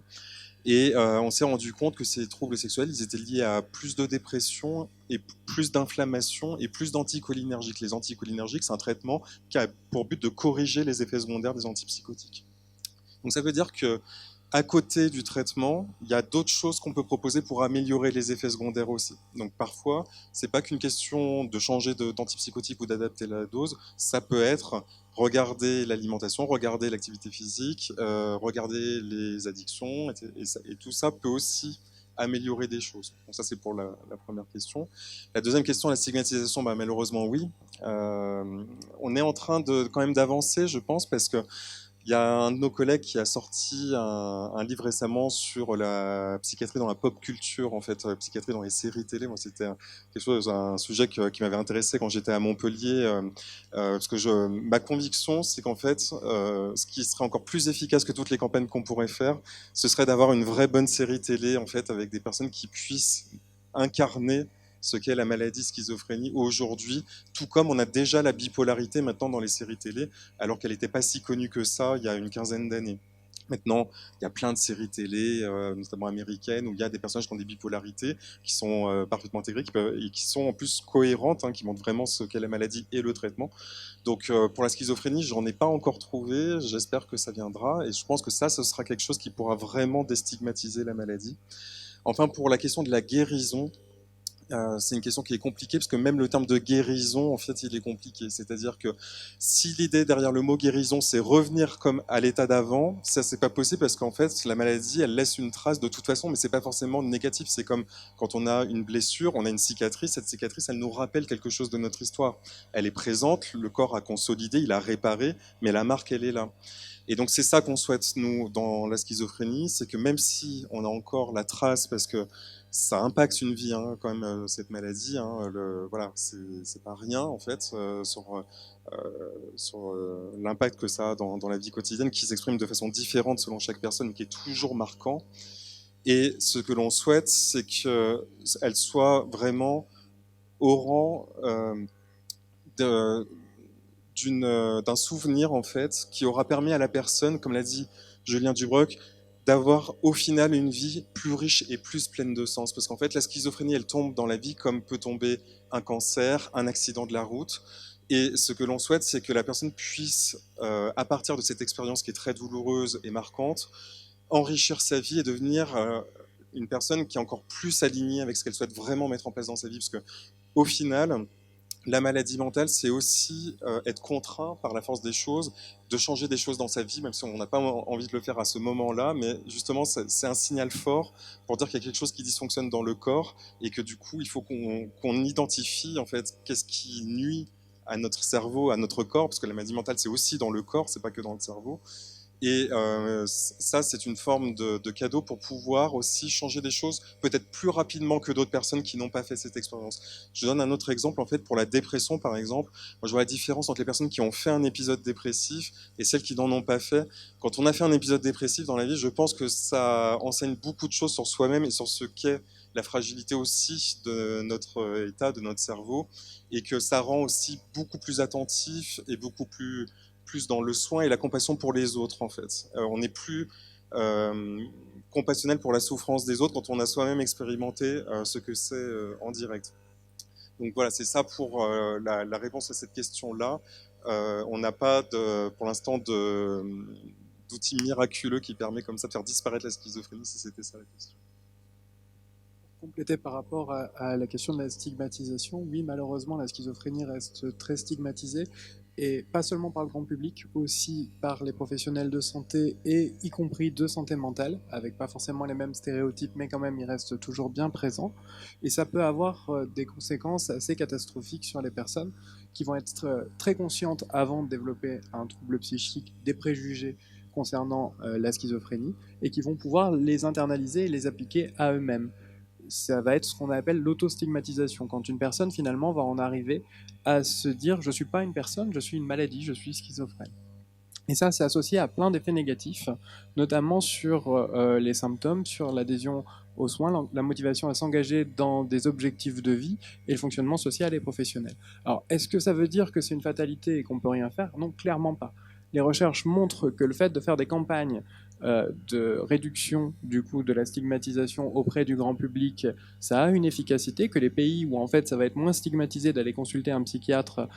S4: Et on s'est rendu compte que ces troubles sexuels, ils étaient liés à plus de dépression et plus d'inflammation et plus d'anticholinergiques. Les anticholinergiques, c'est un traitement qui a pour but de corriger les effets secondaires des antipsychotiques. Donc ça veut dire que à côté du traitement, il y a d'autres choses qu'on peut proposer pour améliorer les effets secondaires aussi. Donc parfois, c'est pas qu'une question de changer d'antipsychotique ou d'adapter la dose, ça peut être regarder l'alimentation, regarder l'activité physique, regarder les addictions, et tout ça peut aussi améliorer des choses. Donc ça, c'est pour la première question. La deuxième question, la stigmatisation, bah, malheureusement, oui. On est en train quand même d'avancer, je pense, parce que il y a un de nos collègues qui a sorti un livre récemment sur la psychiatrie dans la pop culture, en fait, psychiatrie dans les séries télé. Moi, c'était un sujet qui m'avait intéressé quand j'étais à Montpellier, parce que ma conviction, c'est qu'en fait, ce qui serait encore plus efficace que toutes les campagnes qu'on pourrait faire, ce serait d'avoir une vraie bonne série télé, en fait, avec des personnes qui puissent incarner ce qu'est la maladie schizophrénie aujourd'hui, tout comme on a déjà la bipolarité maintenant dans les séries télé, alors qu'elle n'était pas si connue que ça il y a une quinzaine d'années. Maintenant, il y a plein de séries télé, notamment américaines, où il y a des personnages qui ont des bipolarités, qui sont parfaitement intégrés, et qui sont en plus cohérentes, qui montrent vraiment ce qu'est la maladie et le traitement. Donc pour la schizophrénie, j'en ai pas encore trouvé, j'espère que ça viendra, et je pense que ça, ce sera quelque chose qui pourra vraiment déstigmatiser la maladie. Enfin, pour la question de la guérison, c'est une question qui est compliquée parce que même le terme de guérison, en fait, il est compliqué. C'est-à-dire que si l'idée derrière le mot guérison, c'est revenir comme à l'état d'avant, ça c'est pas possible parce qu'en fait, la maladie, elle laisse une trace de toute façon, mais c'est pas forcément négatif. C'est comme quand on a une blessure, on a une cicatrice. Cette cicatrice, elle nous rappelle quelque chose de notre histoire. Elle est présente, le corps a consolidé, il a réparé, mais la marque, elle est là. Et donc c'est ça qu'on souhaite, nous, dans la schizophrénie, c'est que même si on a encore la trace, parce que ça impacte une vie, quand même, cette maladie, voilà, c'est pas rien, en fait, sur l'impact que ça a dans la vie quotidienne, qui s'exprime de façon différente selon chaque personne, mais qui est toujours marquant. Et ce que l'on souhaite, c'est qu'elle soit vraiment au rang d'un souvenir, en fait, qui aura permis à la personne, comme l'a dit Julien Dubroc, d'avoir au final une vie plus riche et plus pleine de sens. Parce qu'en fait, la schizophrénie, elle tombe dans la vie comme peut tomber un cancer, un accident de la route. Et ce que l'on souhaite, c'est que la personne puisse, à partir de cette expérience qui est très douloureuse et marquante, enrichir sa vie et devenir une personne qui est encore plus alignée avec ce qu'elle souhaite vraiment mettre en place dans sa vie. Parce que, au final, la maladie mentale, c'est aussi être contraint par la force des choses, de changer des choses dans sa vie, même si on n'a pas envie de le faire à ce moment-là, mais justement, c'est un signal fort pour dire qu'il y a quelque chose qui dysfonctionne dans le corps et que du coup, il faut qu'on identifie en fait qu'est-ce qui nuit à notre cerveau, à notre corps, parce que la maladie mentale, c'est aussi dans le corps, c'est pas que dans le cerveau. Et ça, c'est une forme de cadeau pour pouvoir aussi changer des choses peut-être plus rapidement que d'autres personnes qui n'ont pas fait cette expérience. Je donne un autre exemple, en fait, pour la dépression, par exemple. Moi, je vois la différence entre les personnes qui ont fait un épisode dépressif et celles qui n'en ont pas fait. Quand on a fait un épisode dépressif dans la vie, je pense que ça enseigne beaucoup de choses sur soi-même et sur ce qu'est la fragilité aussi de notre état, de notre cerveau, et que ça rend aussi beaucoup plus attentif et beaucoup plus dans le soin et la compassion pour les autres, en fait. On n'est plus compassionnel pour la souffrance des autres quand on a soi-même expérimenté ce que c'est en direct. Donc voilà, c'est ça pour la réponse à cette question-là. On n'a pas, pour l'instant, d'outil miraculeux qui permet comme ça de faire disparaître la schizophrénie, si c'était ça la question.
S6: Compléter par rapport à la question de la stigmatisation, oui, malheureusement, la schizophrénie reste très stigmatisée, et pas seulement par le grand public, aussi par les professionnels de santé, et y compris de santé mentale, avec pas forcément les mêmes stéréotypes, mais quand même, ils restent toujours bien présents. Et ça peut avoir des conséquences assez catastrophiques sur les personnes qui vont être très conscientes avant de développer un trouble psychique, des préjugés concernant la schizophrénie, et qui vont pouvoir les internaliser et les appliquer à eux-mêmes. Ça va être ce qu'on appelle l'autostigmatisation, quand une personne finalement va en arriver à se dire « je ne suis pas une personne, je suis une maladie, je suis schizophrène ». Et ça, c'est associé à plein d'effets négatifs, notamment sur les symptômes, sur l'adhésion aux soins, la motivation à s'engager dans des objectifs de vie et le fonctionnement social et professionnel. Alors, est-ce que ça veut dire que c'est une fatalité et qu'on ne peut rien faire? Non, clairement pas. Les recherches montrent que le fait de faire des campagnes de réduction du coup de la stigmatisation auprès du grand public, ça a une efficacité, que les pays où en fait ça va être moins stigmatisé d'aller consulter un psychiatre,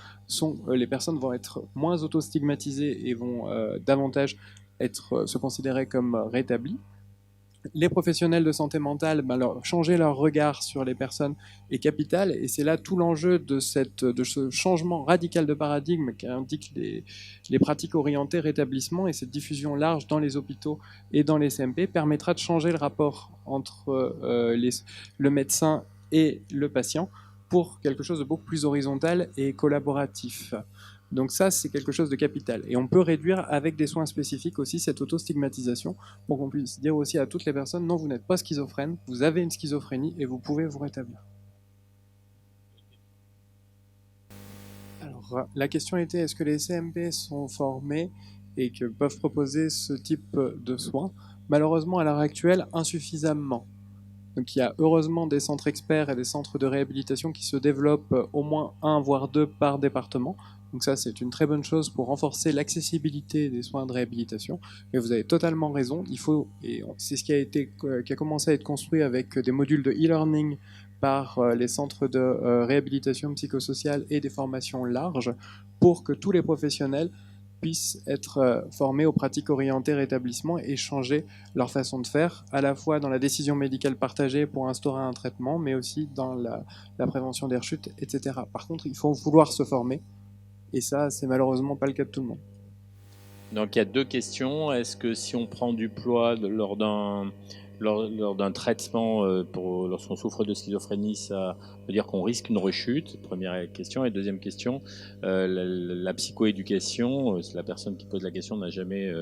S6: les personnes vont être moins auto-stigmatisées et vont davantage se considérer comme rétablies. Les professionnels de santé mentale, changer leur regard sur les personnes est capital, et c'est là tout l'enjeu de ce changement radical de paradigme qu'indiquent les pratiques orientées rétablissement, et cette diffusion large dans les hôpitaux et dans les CMP permettra de changer le rapport entre le médecin et le patient pour quelque chose de beaucoup plus horizontal et collaboratif. Donc ça, c'est quelque chose de capital. Et on peut réduire avec des soins spécifiques aussi cette auto-stigmatisation pour qu'on puisse dire aussi à toutes les personnes, non, vous n'êtes pas schizophrène, vous avez une schizophrénie et vous pouvez vous rétablir. Alors, la question était, est-ce que les CMP sont formés et que peuvent proposer ce type de soins? Malheureusement, à l'heure actuelle, insuffisamment. Donc il y a heureusement des centres experts et des centres de réhabilitation qui se développent au moins 1 voire 2 par département. Donc ça, c'est une très bonne chose pour renforcer l'accessibilité des soins de réhabilitation. Mais vous avez totalement raison, il faut, et c'est ce qui a commencé à être construit avec des modules de e-learning par les centres de réhabilitation psychosociale et des formations larges, pour que tous les professionnels puissent être formés aux pratiques orientées rétablissement et changer leur façon de faire, à la fois dans la décision médicale partagée pour instaurer un traitement, mais aussi dans la prévention des rechutes, etc. Par contre, il faut vouloir se former, et ça, c'est malheureusement pas le cas de tout le monde.
S3: Donc il y a 2 questions. Est-ce que si on prend du poids lors d'un traitement lorsqu'on souffre de schizophrénie, ça veut dire qu'on risque une rechute? Première question. Et deuxième question, la psychoéducation, la personne qui pose la question n'a jamais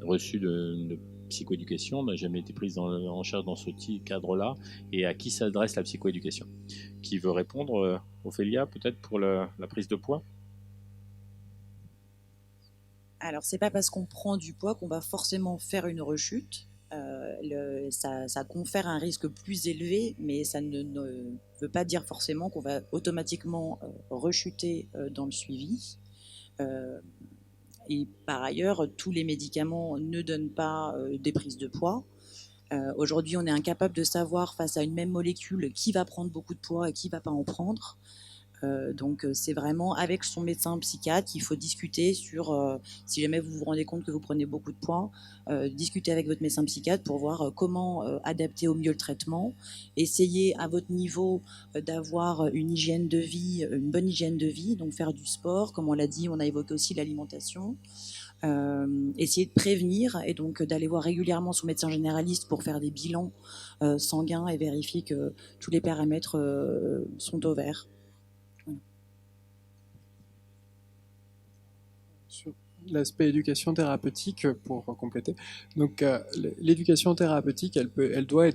S3: reçu de psychoéducation, n'a jamais été prise en charge dans ce cadre-là. Et à qui s'adresse la psychoéducation? Qui veut répondre? Ophélia, peut-être, pour la prise de poids?
S5: Alors, c'est pas parce qu'on prend du poids qu'on va forcément faire une rechute. Ça confère un risque plus élevé, mais ça ne veut pas dire forcément qu'on va automatiquement rechuter dans le suivi. Et par ailleurs, tous les médicaments ne donnent pas des prises de poids. Aujourd'hui, on est incapable de savoir face à une même molécule qui va prendre beaucoup de poids et qui ne va pas en prendre. Donc c'est vraiment avec son médecin psychiatre qu'il faut discuter sur, si jamais vous vous rendez compte que vous prenez beaucoup de poids, discuter avec votre médecin psychiatre pour voir comment adapter au mieux le traitement, essayer à votre niveau d'avoir une hygiène de vie, une bonne hygiène de vie, donc faire du sport, comme on l'a dit, on a évoqué aussi l'alimentation. Essayer de prévenir et donc d'aller voir régulièrement son médecin généraliste pour faire des bilans sanguins et vérifier que tous les paramètres sont au vert.
S6: Sur l'aspect éducation thérapeutique, pour compléter, donc l'éducation thérapeutique, elle devrait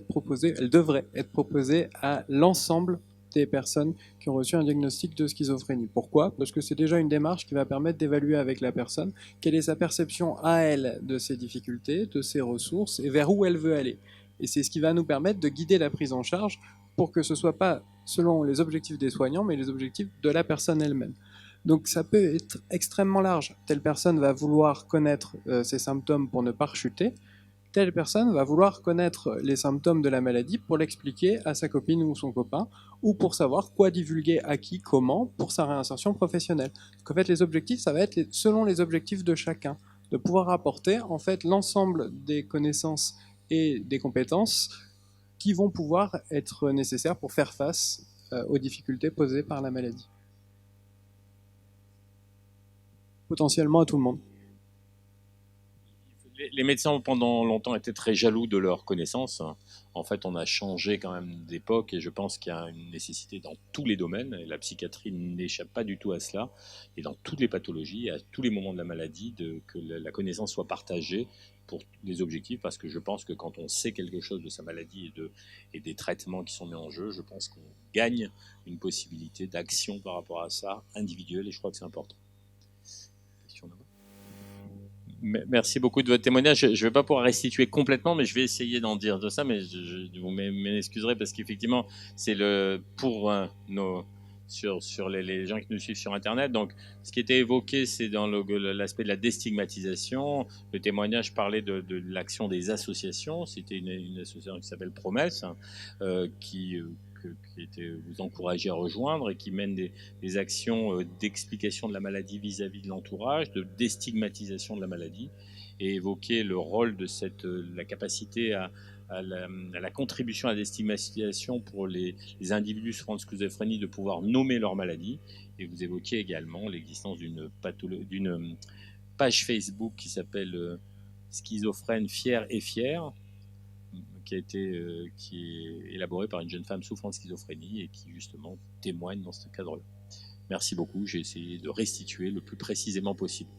S6: être proposée à l'ensemble des personnes qui ont reçu un diagnostic de schizophrénie. Pourquoi? Parce que c'est déjà une démarche qui va permettre d'évaluer avec la personne quelle est sa perception à elle de ses difficultés, de ses ressources et vers où elle veut aller. Et c'est ce qui va nous permettre de guider la prise en charge pour que ce ne soit pas selon les objectifs des soignants, mais les objectifs de la personne elle-même. Donc ça peut être extrêmement large. Telle personne va vouloir connaître ses symptômes pour ne pas rechuter. Telle personne va vouloir connaître les symptômes de la maladie pour l'expliquer à sa copine ou son copain, ou pour savoir quoi divulguer à qui, comment, pour sa réinsertion professionnelle. Donc en fait, les objectifs, ça va être selon les objectifs de chacun, de pouvoir apporter en fait l'ensemble des connaissances et des compétences qui vont pouvoir être nécessaires pour faire face aux difficultés posées par la maladie. Potentiellement à tout le monde.
S3: Les médecins ont pendant longtemps été très jaloux de leurs connaissances. En fait, on a changé quand même d'époque et je pense qu'il y a une nécessité dans tous les domaines. Et la psychiatrie n'échappe pas du tout à cela. Et dans toutes les pathologies, à tous les moments de la maladie, que la connaissance soit partagée pour les objectifs. Parce que je pense que quand on sait quelque chose de sa maladie et des traitements qui sont mis en jeu, je pense qu'on gagne une possibilité d'action par rapport à ça, individuelle, et je crois que c'est important. Merci beaucoup de votre témoignage. Je ne vais pas pouvoir restituer complètement, mais je vais essayer d'en dire de ça, mais vous m'excuserez parce qu'effectivement, c'est pour sur les gens qui nous suivent sur Internet. Donc, ce qui était évoqué, c'est dans l'aspect de la déstigmatisation. Le témoignage parlait de l'action des associations. C'était une association qui s'appelle Promesse, qui vous encourageait à rejoindre et qui mène des actions d'explication de la maladie vis-à-vis de l'entourage, de déstigmatisation de la maladie, et évoquer le rôle de la capacité à la contribution à la déstigmatisation pour les individus souffrant de schizophrénie de pouvoir nommer leur maladie. Et vous évoquiez également l'existence d'une page Facebook qui s'appelle Schizophrène fier et fier, qui est élaborée par une jeune femme souffrant de schizophrénie et qui justement témoigne dans ce cadre-là. Merci beaucoup, j'ai essayé de restituer le plus précisément possible.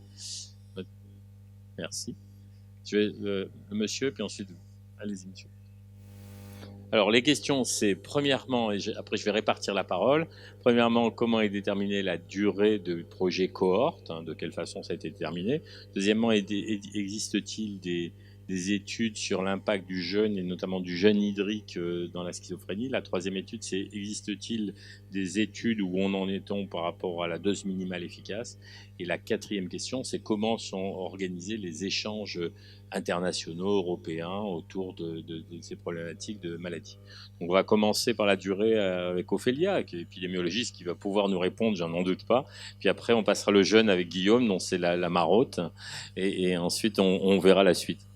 S3: Merci. Je vais le monsieur, puis ensuite allez-y monsieur. Alors les questions, c'est premièrement, et après je vais répartir la parole, premièrement, comment est déterminée la durée du projet cohorte, de quelle façon ça a été déterminé. Deuxièmement, existe-t-il des études sur l'impact du jeûne et notamment du jeûne hydrique dans la schizophrénie. La troisième étude, c'est existe-t-il des études où on en est par rapport à la dose minimale efficace. Et la quatrième question, c'est comment sont organisés les échanges internationaux, européens, autour de ces problématiques de maladie. Donc on va commencer par la durée avec Ophélia, qui est épidémiologiste, qui va pouvoir nous répondre, j'en doute pas. Puis après, on passera le jeûne avec Guillaume, dont c'est la marotte. Et ensuite, on verra la suite.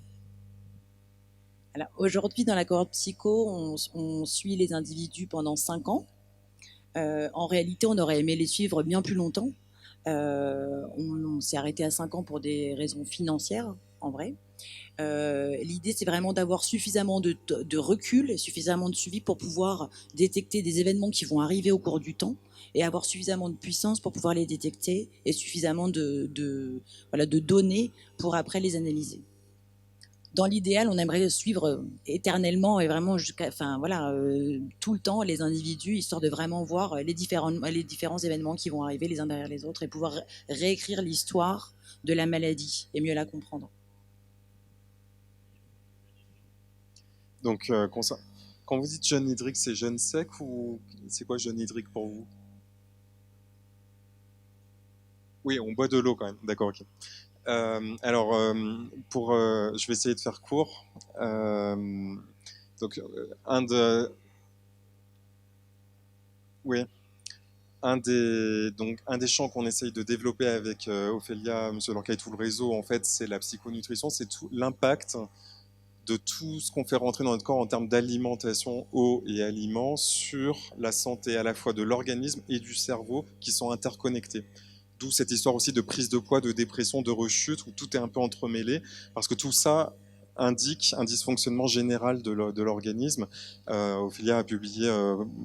S5: Aujourd'hui, dans la cohorte psycho, on suit les individus pendant 5 ans. En réalité, on aurait aimé les suivre bien plus longtemps. On s'est arrêté à 5 ans pour des raisons financières, en vrai. L'idée, c'est vraiment d'avoir suffisamment de recul et suffisamment de suivi pour pouvoir détecter des événements qui vont arriver au cours du temps et avoir suffisamment de puissance pour pouvoir les détecter et suffisamment de données pour après les analyser. Dans l'idéal, on aimerait suivre éternellement et vraiment tout le temps les individus, histoire de vraiment voir les différents événements qui vont arriver les uns derrière les autres et pouvoir réécrire l'histoire de la maladie et mieux la comprendre.
S4: Donc, quand vous dites jeûne hydrique, c'est jeûne sec ou c'est quoi jeûne hydrique pour vous? Oui, on boit de l'eau quand même. D'accord, ok. Je vais essayer de faire court. Un des champs qu'on essaye de développer avec Ophélia, Monsieur Lorca et tout le réseau, en fait, c'est la psychonutrition, c'est tout l'impact de tout ce qu'on fait rentrer dans notre corps en termes d'alimentation, eau et aliments sur la santé à la fois de l'organisme et du cerveau qui sont interconnectés. D'où cette histoire aussi de prise de poids, de dépression, de rechute, où tout est un peu entremêlé, parce que tout ça indique un dysfonctionnement général de l'organisme. Ophélia a publié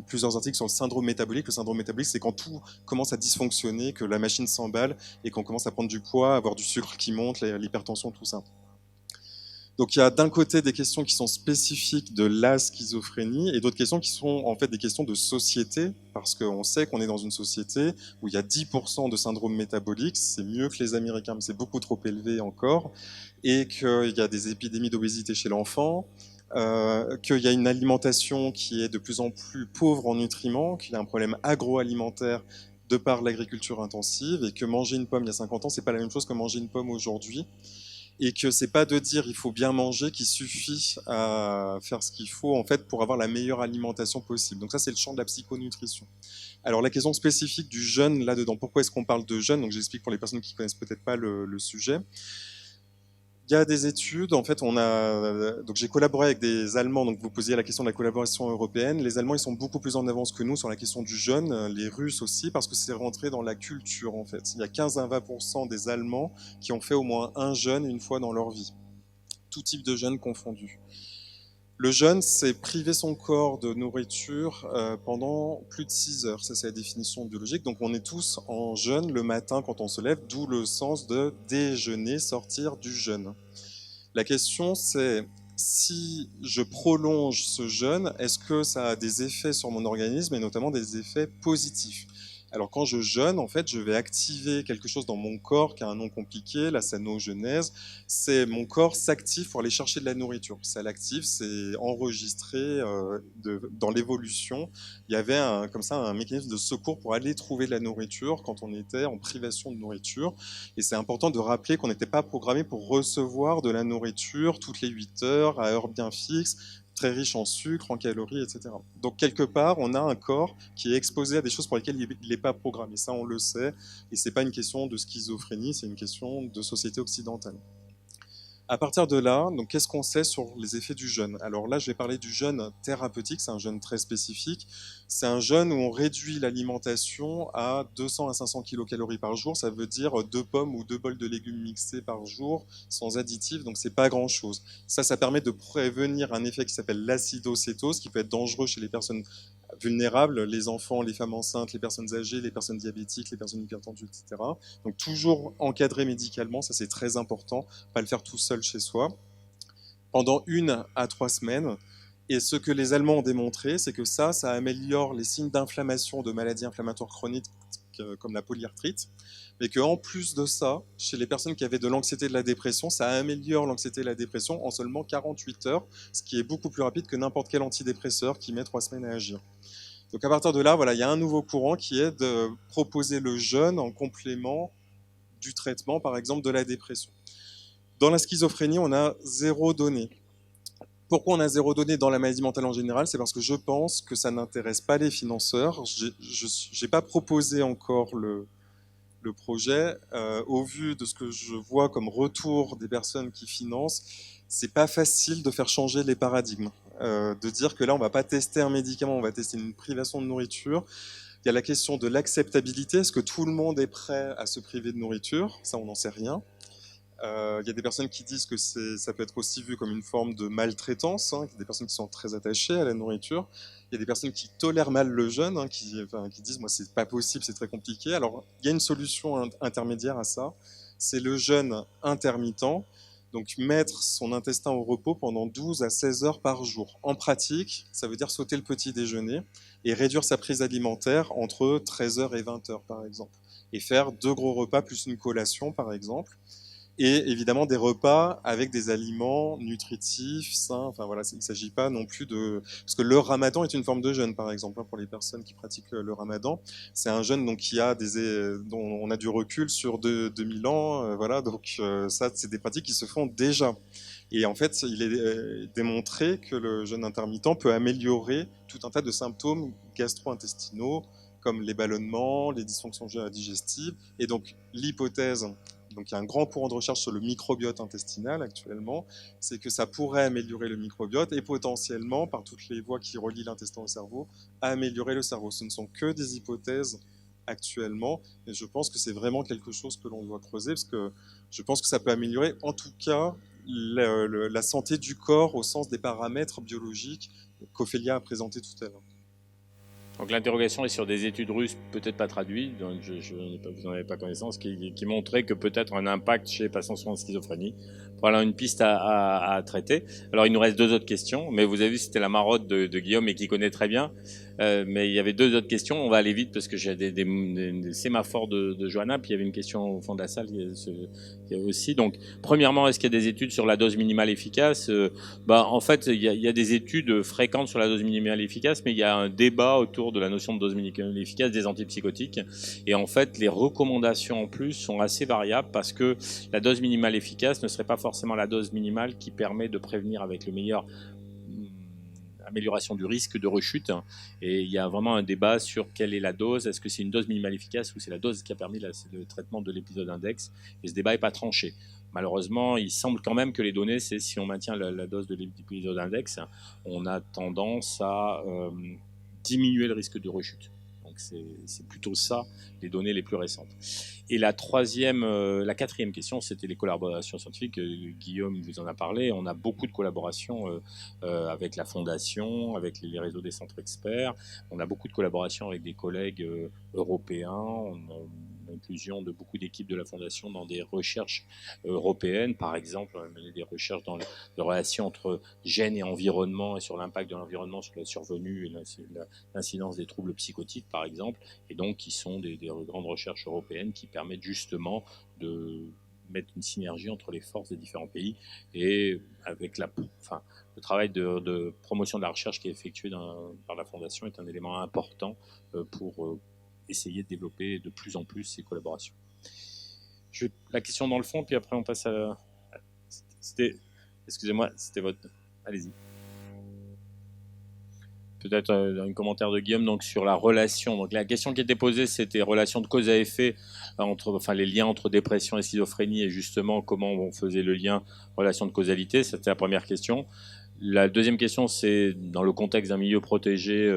S4: plusieurs articles sur le syndrome métabolique. Le syndrome métabolique, c'est quand tout commence à dysfonctionner, que la machine s'emballe et qu'on commence à prendre du poids, avoir du sucre qui monte, l'hypertension, tout ça. Donc il y a d'un côté des questions qui sont spécifiques de la schizophrénie et d'autres questions qui sont en fait des questions de société, parce qu'on sait qu'on est dans une société où il y a 10% de syndrome métabolique, c'est mieux que les Américains, mais c'est beaucoup trop élevé encore, et qu'il y a des épidémies d'obésité chez l'enfant, qu'il y a une alimentation qui est de plus en plus pauvre en nutriments, qu'il y a un problème agroalimentaire de par l'agriculture intensive, et que manger une pomme il y a 50 ans, c'est pas la même chose que manger une pomme aujourd'hui. Et que c'est pas de dire il faut bien manger qu'il suffit à faire ce qu'il faut en fait pour avoir la meilleure alimentation possible. Donc ça c'est le champ de la psychonutrition. Alors la question spécifique du jeûne là-dedans, pourquoi est-ce qu'on parle de jeûne? Donc j'explique pour les personnes qui connaissent peut-être pas le sujet. Il y a des études, en fait, donc j'ai collaboré avec des Allemands, donc vous posiez la question de la collaboration européenne. Les Allemands, ils sont beaucoup plus en avance que nous sur la question du jeûne, les Russes aussi, parce que c'est rentré dans la culture, en fait. Il y a 15 à 20% des Allemands qui ont fait au moins un jeûne une fois dans leur vie, tout type de jeûne confondu. Le jeûne, c'est priver son corps de nourriture pendant plus de 6 heures. Ça, c'est la définition biologique. Donc, on est tous en jeûne le matin quand on se lève, d'où le sens de déjeuner, sortir du jeûne. La question, c'est si je prolonge ce jeûne, est-ce que ça a des effets sur mon organisme et notamment des effets positifs? Alors quand je jeûne, en fait, je vais activer quelque chose dans mon corps qui a un nom compliqué, la sanogenèse. C'est mon corps s'active pour aller chercher de la nourriture. Ça l'active, c'est enregistré dans l'évolution. Il y avait comme ça un mécanisme de secours pour aller trouver de la nourriture quand on était en privation de nourriture. Et c'est important de rappeler qu'on n'était pas programmé pour recevoir de la nourriture toutes les 8 heures, à heure bien fixe, très riche en sucre, en calories, etc. Donc quelque part, on a un corps qui est exposé à des choses pour lesquelles il n'est pas programmé. Ça, on le sait. Et c'est pas une question de schizophrénie, c'est une question de société occidentale. À partir de là, donc qu'est-ce qu'on sait sur les effets du jeûne? Alors là, je vais parler du jeûne thérapeutique, c'est un jeûne très spécifique. C'est un jeûne où on réduit l'alimentation à 200 à 500 kilocalories par jour. Ça veut dire 2 pommes ou 2 bols de légumes mixés par jour, sans additifs, donc c'est pas grand-chose. Ça permet de prévenir un effet qui s'appelle l'acidocétose, qui peut être dangereux chez les personnes vulnérables, les enfants, les femmes enceintes, les personnes âgées, les personnes diabétiques, les personnes hypertendues, etc. Donc toujours encadré médicalement, ça c'est très important, pas le faire tout seul chez soi, pendant 1 à 3 semaines. Et ce que les Allemands ont démontré, c'est que ça améliore les signes d'inflammation, de maladies inflammatoires chroniques comme la polyarthrite, mais qu'en plus de ça, chez les personnes qui avaient de l'anxiété et de la dépression, ça améliore l'anxiété et la dépression en seulement 48 heures, ce qui est beaucoup plus rapide que n'importe quel antidépresseur qui met 3 semaines à agir. Donc à partir de là, voilà, il y a un nouveau courant qui est de proposer le jeûne en complément du traitement, par exemple, de la dépression. Dans la schizophrénie, on a 0 donnée. Pourquoi on a 0 donnée dans la maladie mentale en général? C'est parce que je pense que ça n'intéresse pas les financeurs. Je n'ai pas proposé encore le projet. Au vu de ce que je vois comme retour des personnes qui financent, c'est pas facile de faire changer les paradigmes. De dire que là, on va pas tester un médicament, on va tester une privation de nourriture. Il y a la question de l'acceptabilité. Est-ce que tout le monde est prêt à se priver de nourriture? Ça, on n'en sait rien. Il y a des personnes qui disent que ça peut être aussi vu comme une forme de maltraitance, hein. Il y a des personnes qui sont très attachées à la nourriture. Il y a des personnes qui tolèrent mal le jeûne, hein, qui disent moi c'est pas possible, c'est très compliqué. Alors il y a une solution intermédiaire à ça, c'est le jeûne intermittent. Donc mettre son intestin au repos pendant 12 à 16 heures par jour. En pratique, ça veut dire sauter le petit déjeuner et réduire sa prise alimentaire entre 13 heures et 20 heures par exemple. Et faire 2 gros repas plus une collation par exemple. Et évidemment des repas avec des aliments nutritifs, sains. Enfin voilà, il ne s'agit pas non plus de... Parce que le ramadan est une forme de jeûne, par exemple, pour les personnes qui pratiquent le ramadan. C'est un jeûne donc, dont on a du recul sur 2000 ans. Voilà, donc ça, c'est des pratiques qui se font déjà. Et en fait, il est démontré que le jeûne intermittent peut améliorer tout un tas de symptômes gastro-intestinaux, comme les ballonnements, les dysfonctions digestives. Et donc l'hypothèse... Donc il y a un grand courant de recherche sur le microbiote intestinal actuellement, c'est que ça pourrait améliorer le microbiote et potentiellement, par toutes les voies qui relient l'intestin au cerveau, améliorer le cerveau. Ce ne sont que des hypothèses actuellement, et je pense que c'est vraiment quelque chose que l'on doit creuser, parce que je pense que ça peut améliorer, en tout cas, la santé du corps au sens des paramètres biologiques qu'Ophélia a présenté tout à l'heure.
S3: Donc l'interrogation est sur des études russes peut-être pas traduites, donc vous n'en avez pas connaissance, qui montraient que peut-être un impact chez les patients souffrant de schizophrénie. Voilà une piste à traiter. Alors il nous reste 2 autres questions, mais vous avez vu c'était la marotte de Guillaume et qui connaît très bien. Mais il y avait 2 autres questions, on va aller vite parce que j'ai des sémaphores de Johanna, puis il y avait une question au fond de la salle qui est aussi. Donc premièrement, est-ce qu'il y a des études sur la dose minimale efficace? En fait, il y a des études fréquentes sur la dose minimale efficace, mais il y a un débat autour de la notion de dose minimale efficace des antipsychotiques. Et en fait, les recommandations en plus sont assez variables parce que la dose minimale efficace ne serait pas forcément la dose minimale qui permet de prévenir avec le meilleur amélioration du risque de rechute. Et il y a vraiment un débat sur quelle est la dose. Est-ce que c'est une dose minimale efficace ou c'est la dose qui a permis le traitement de l'épisode index? Et ce débat n'est pas tranché. Malheureusement, il semble quand même que les données, c'est si on maintient la dose de l'épisode index, on a tendance à diminuer le risque de rechute. Donc c'est plutôt ça, les données les plus récentes. Et la quatrième question, c'était les collaborations scientifiques. Guillaume vous en a parlé. On a beaucoup de collaborations avec la Fondation, avec les réseaux des centres experts. On a beaucoup de collaborations avec des collègues européens. On a l'inclusion de beaucoup d'équipes de la Fondation dans des recherches européennes, par exemple, des recherches dans les relations entre gènes et environnement et sur l'impact de l'environnement sur la survenue et l'incidence des troubles psychotiques, par exemple, et donc qui sont des grandes recherches européennes qui permettent justement de mettre une synergie entre les forces des différents pays et avec le travail de promotion de la recherche qui est effectué par la Fondation est un élément important pour essayer de développer de plus en plus ces collaborations. La question dans le fond, puis après on passe à... Excusez-moi, c'était votre... Allez-y. Peut-être un commentaire de Guillaume donc, sur la relation. Donc, la question qui était posée, c'était relation de cause à effet, les liens entre dépression et schizophrénie, et justement comment on faisait le lien relation de causalité. C'était la première question. La deuxième question, c'est dans le contexte d'un milieu protégé,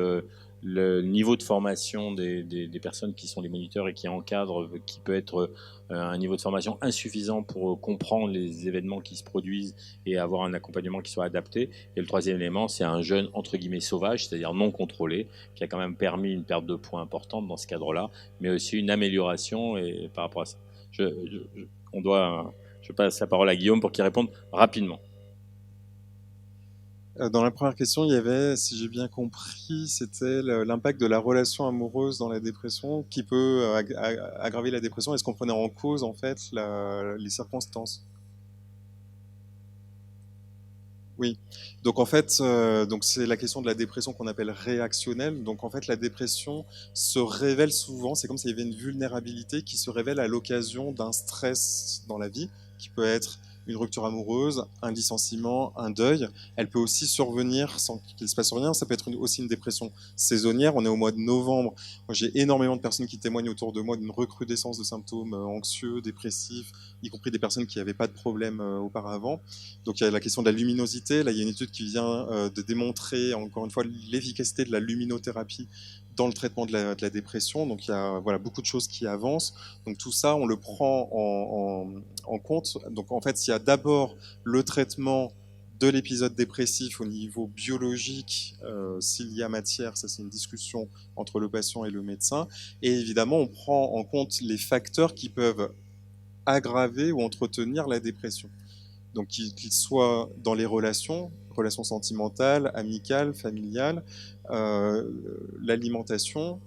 S3: le niveau de formation des personnes qui sont les moniteurs et qui encadrent, qui peut être un niveau de formation insuffisant pour comprendre les événements qui se produisent et avoir un accompagnement qui soit adapté. Et le troisième élément, c'est un jeune entre guillemets sauvage, c'est-à-dire non contrôlé, qui a quand même permis une perte de poids importante dans ce cadre-là, mais aussi une amélioration et par rapport à ça. Je passe la parole à Guillaume pour qu'il réponde rapidement.
S4: Dans la première question, il y avait, si j'ai bien compris, c'était l'impact de la relation amoureuse dans la dépression qui peut aggraver la dépression. Est-ce qu'on prenait en cause en fait les circonstances? Oui. Donc en fait, donc c'est la question de la dépression qu'on appelle réactionnelle. Donc en fait, la dépression se révèle souvent. C'est comme s'il y avait une vulnérabilité qui se révèle à l'occasion d'un stress dans la vie, qui peut être une rupture amoureuse, un licenciement, un deuil. Elle peut aussi survenir sans qu'il se passe rien. Ça peut être aussi une dépression saisonnière. On est au mois de novembre. Moi, j'ai énormément de personnes qui témoignent autour de moi d'une recrudescence de symptômes anxieux, dépressifs, y compris des personnes qui n'avaient pas de problème auparavant. Donc il y a la question de la luminosité. Là, il y a une étude qui vient de démontrer, encore une fois, l'efficacité de la luminothérapie dans le traitement de la dépression. Donc il y a beaucoup de choses qui avancent. Donc tout ça, on le prend en compte. Donc en fait, il y a d'abord le traitement de l'épisode dépressif au niveau biologique, s'il y a matière, ça c'est une discussion entre le patient et le médecin. Et évidemment, on prend en compte les facteurs qui peuvent aggraver ou entretenir la dépression. Donc qu'ils soient dans les relations sentimentales, amicales, familiales, l'alimentation,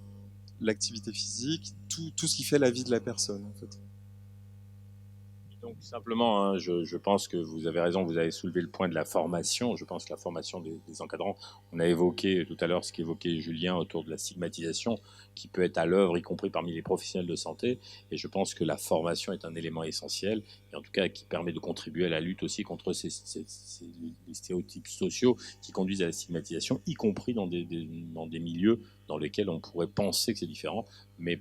S4: l'activité physique, tout ce qui fait la vie de la personne en fait.
S3: Donc simplement, hein, je pense que vous avez raison, vous avez soulevé le point de la formation. Je pense que la formation des encadrants, on a évoqué tout à l'heure ce qu'évoquait Julien autour de la stigmatisation qui peut être à l'œuvre, y compris parmi les professionnels de santé. Et je pense que la formation est un élément essentiel, et en tout cas qui permet de contribuer à la lutte aussi contre les stéréotypes sociaux qui conduisent à la stigmatisation, y compris dans des milieux dans lesquels on pourrait penser que c'est différent, mais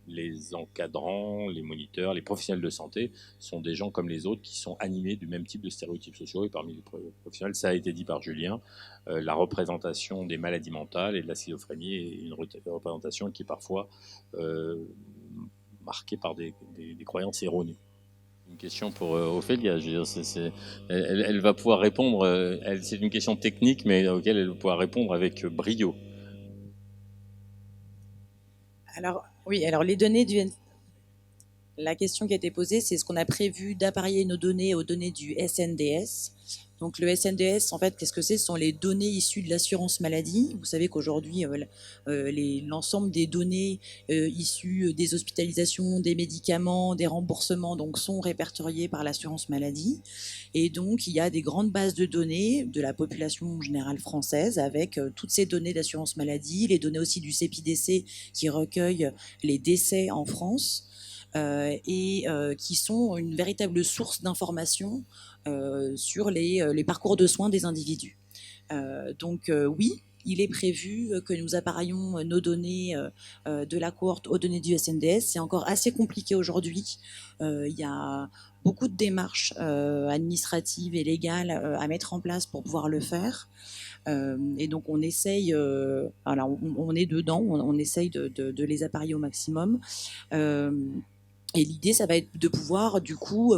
S3: les encadrants, les moniteurs, les professionnels de santé sont des gens comme les autres qui sont animés du même type de stéréotypes sociaux. Et parmi les professionnels, ça a été dit par Julien, la représentation des maladies mentales et de la schizophrénie est une représentation qui est parfois marquée par des croyances erronées. Une question pour Ophélia, je veux dire, elle va pouvoir répondre, c'est une question technique, mais auquel elle va pouvoir répondre avec brio.
S5: Alors, oui, alors les données la question qui a été posée, c'est ce qu'on a prévu d'appareiller nos données aux données du SNDS. Donc le SNDS, en fait, qu'est-ce que c'est? Ce sont les données issues de l'assurance maladie. Vous savez qu'aujourd'hui, l'ensemble des données issues des hospitalisations, des médicaments, des remboursements, donc, sont répertoriées par l'assurance maladie. Et donc, il y a des grandes bases de données de la population générale française avec toutes ces données d'assurance maladie, les données aussi du CEPIDC qui recueille les décès en France. Et qui sont une véritable source d'information sur les parcours de soins des individus. Donc oui, il est prévu que nous appareillions nos données de la cohorte aux données du SNDS. C'est encore assez compliqué aujourd'hui. Il y a beaucoup de démarches administratives et légales à mettre en place pour pouvoir le faire. Et donc on essaye, alors on est dedans, on essaye de les appareiller au maximum. Et l'idée, ça va être de pouvoir, du coup,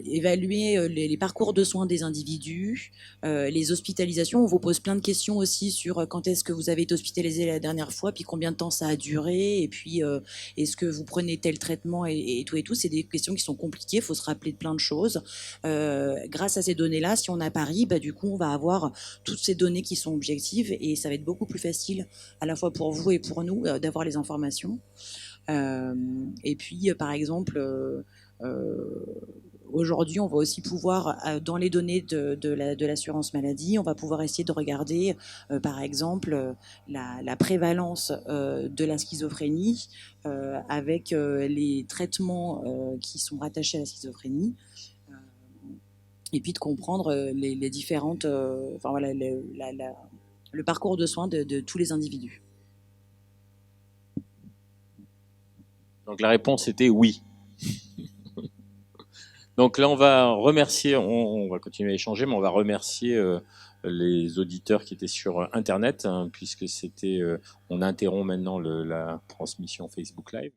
S5: évaluer les parcours de soins des individus, les hospitalisations. On vous pose plein de questions aussi sur quand est-ce que vous avez été hospitalisé la dernière fois, puis combien de temps ça a duré, et puis est-ce que vous prenez tel traitement et tout et tout. C'est des questions qui sont compliquées, il faut se rappeler de plein de choses. Grâce à ces données-là, si on a Paris, du coup, on va avoir toutes ces données qui sont objectives et ça va être beaucoup plus facile à la fois pour vous et pour nous d'avoir les informations. Et puis, par exemple, aujourd'hui, on va aussi pouvoir, dans les données de l'assurance maladie, on va pouvoir essayer de regarder, par exemple, la prévalence de la schizophrénie avec les traitements qui sont rattachés à la schizophrénie. Et puis de comprendre les différentes, le parcours de soins de tous les individus.
S3: Donc la réponse était oui. Donc là, on va remercier, on va continuer à échanger, mais on va remercier les auditeurs qui étaient sur Internet, hein, puisque c'était, on interrompt maintenant la transmission Facebook Live.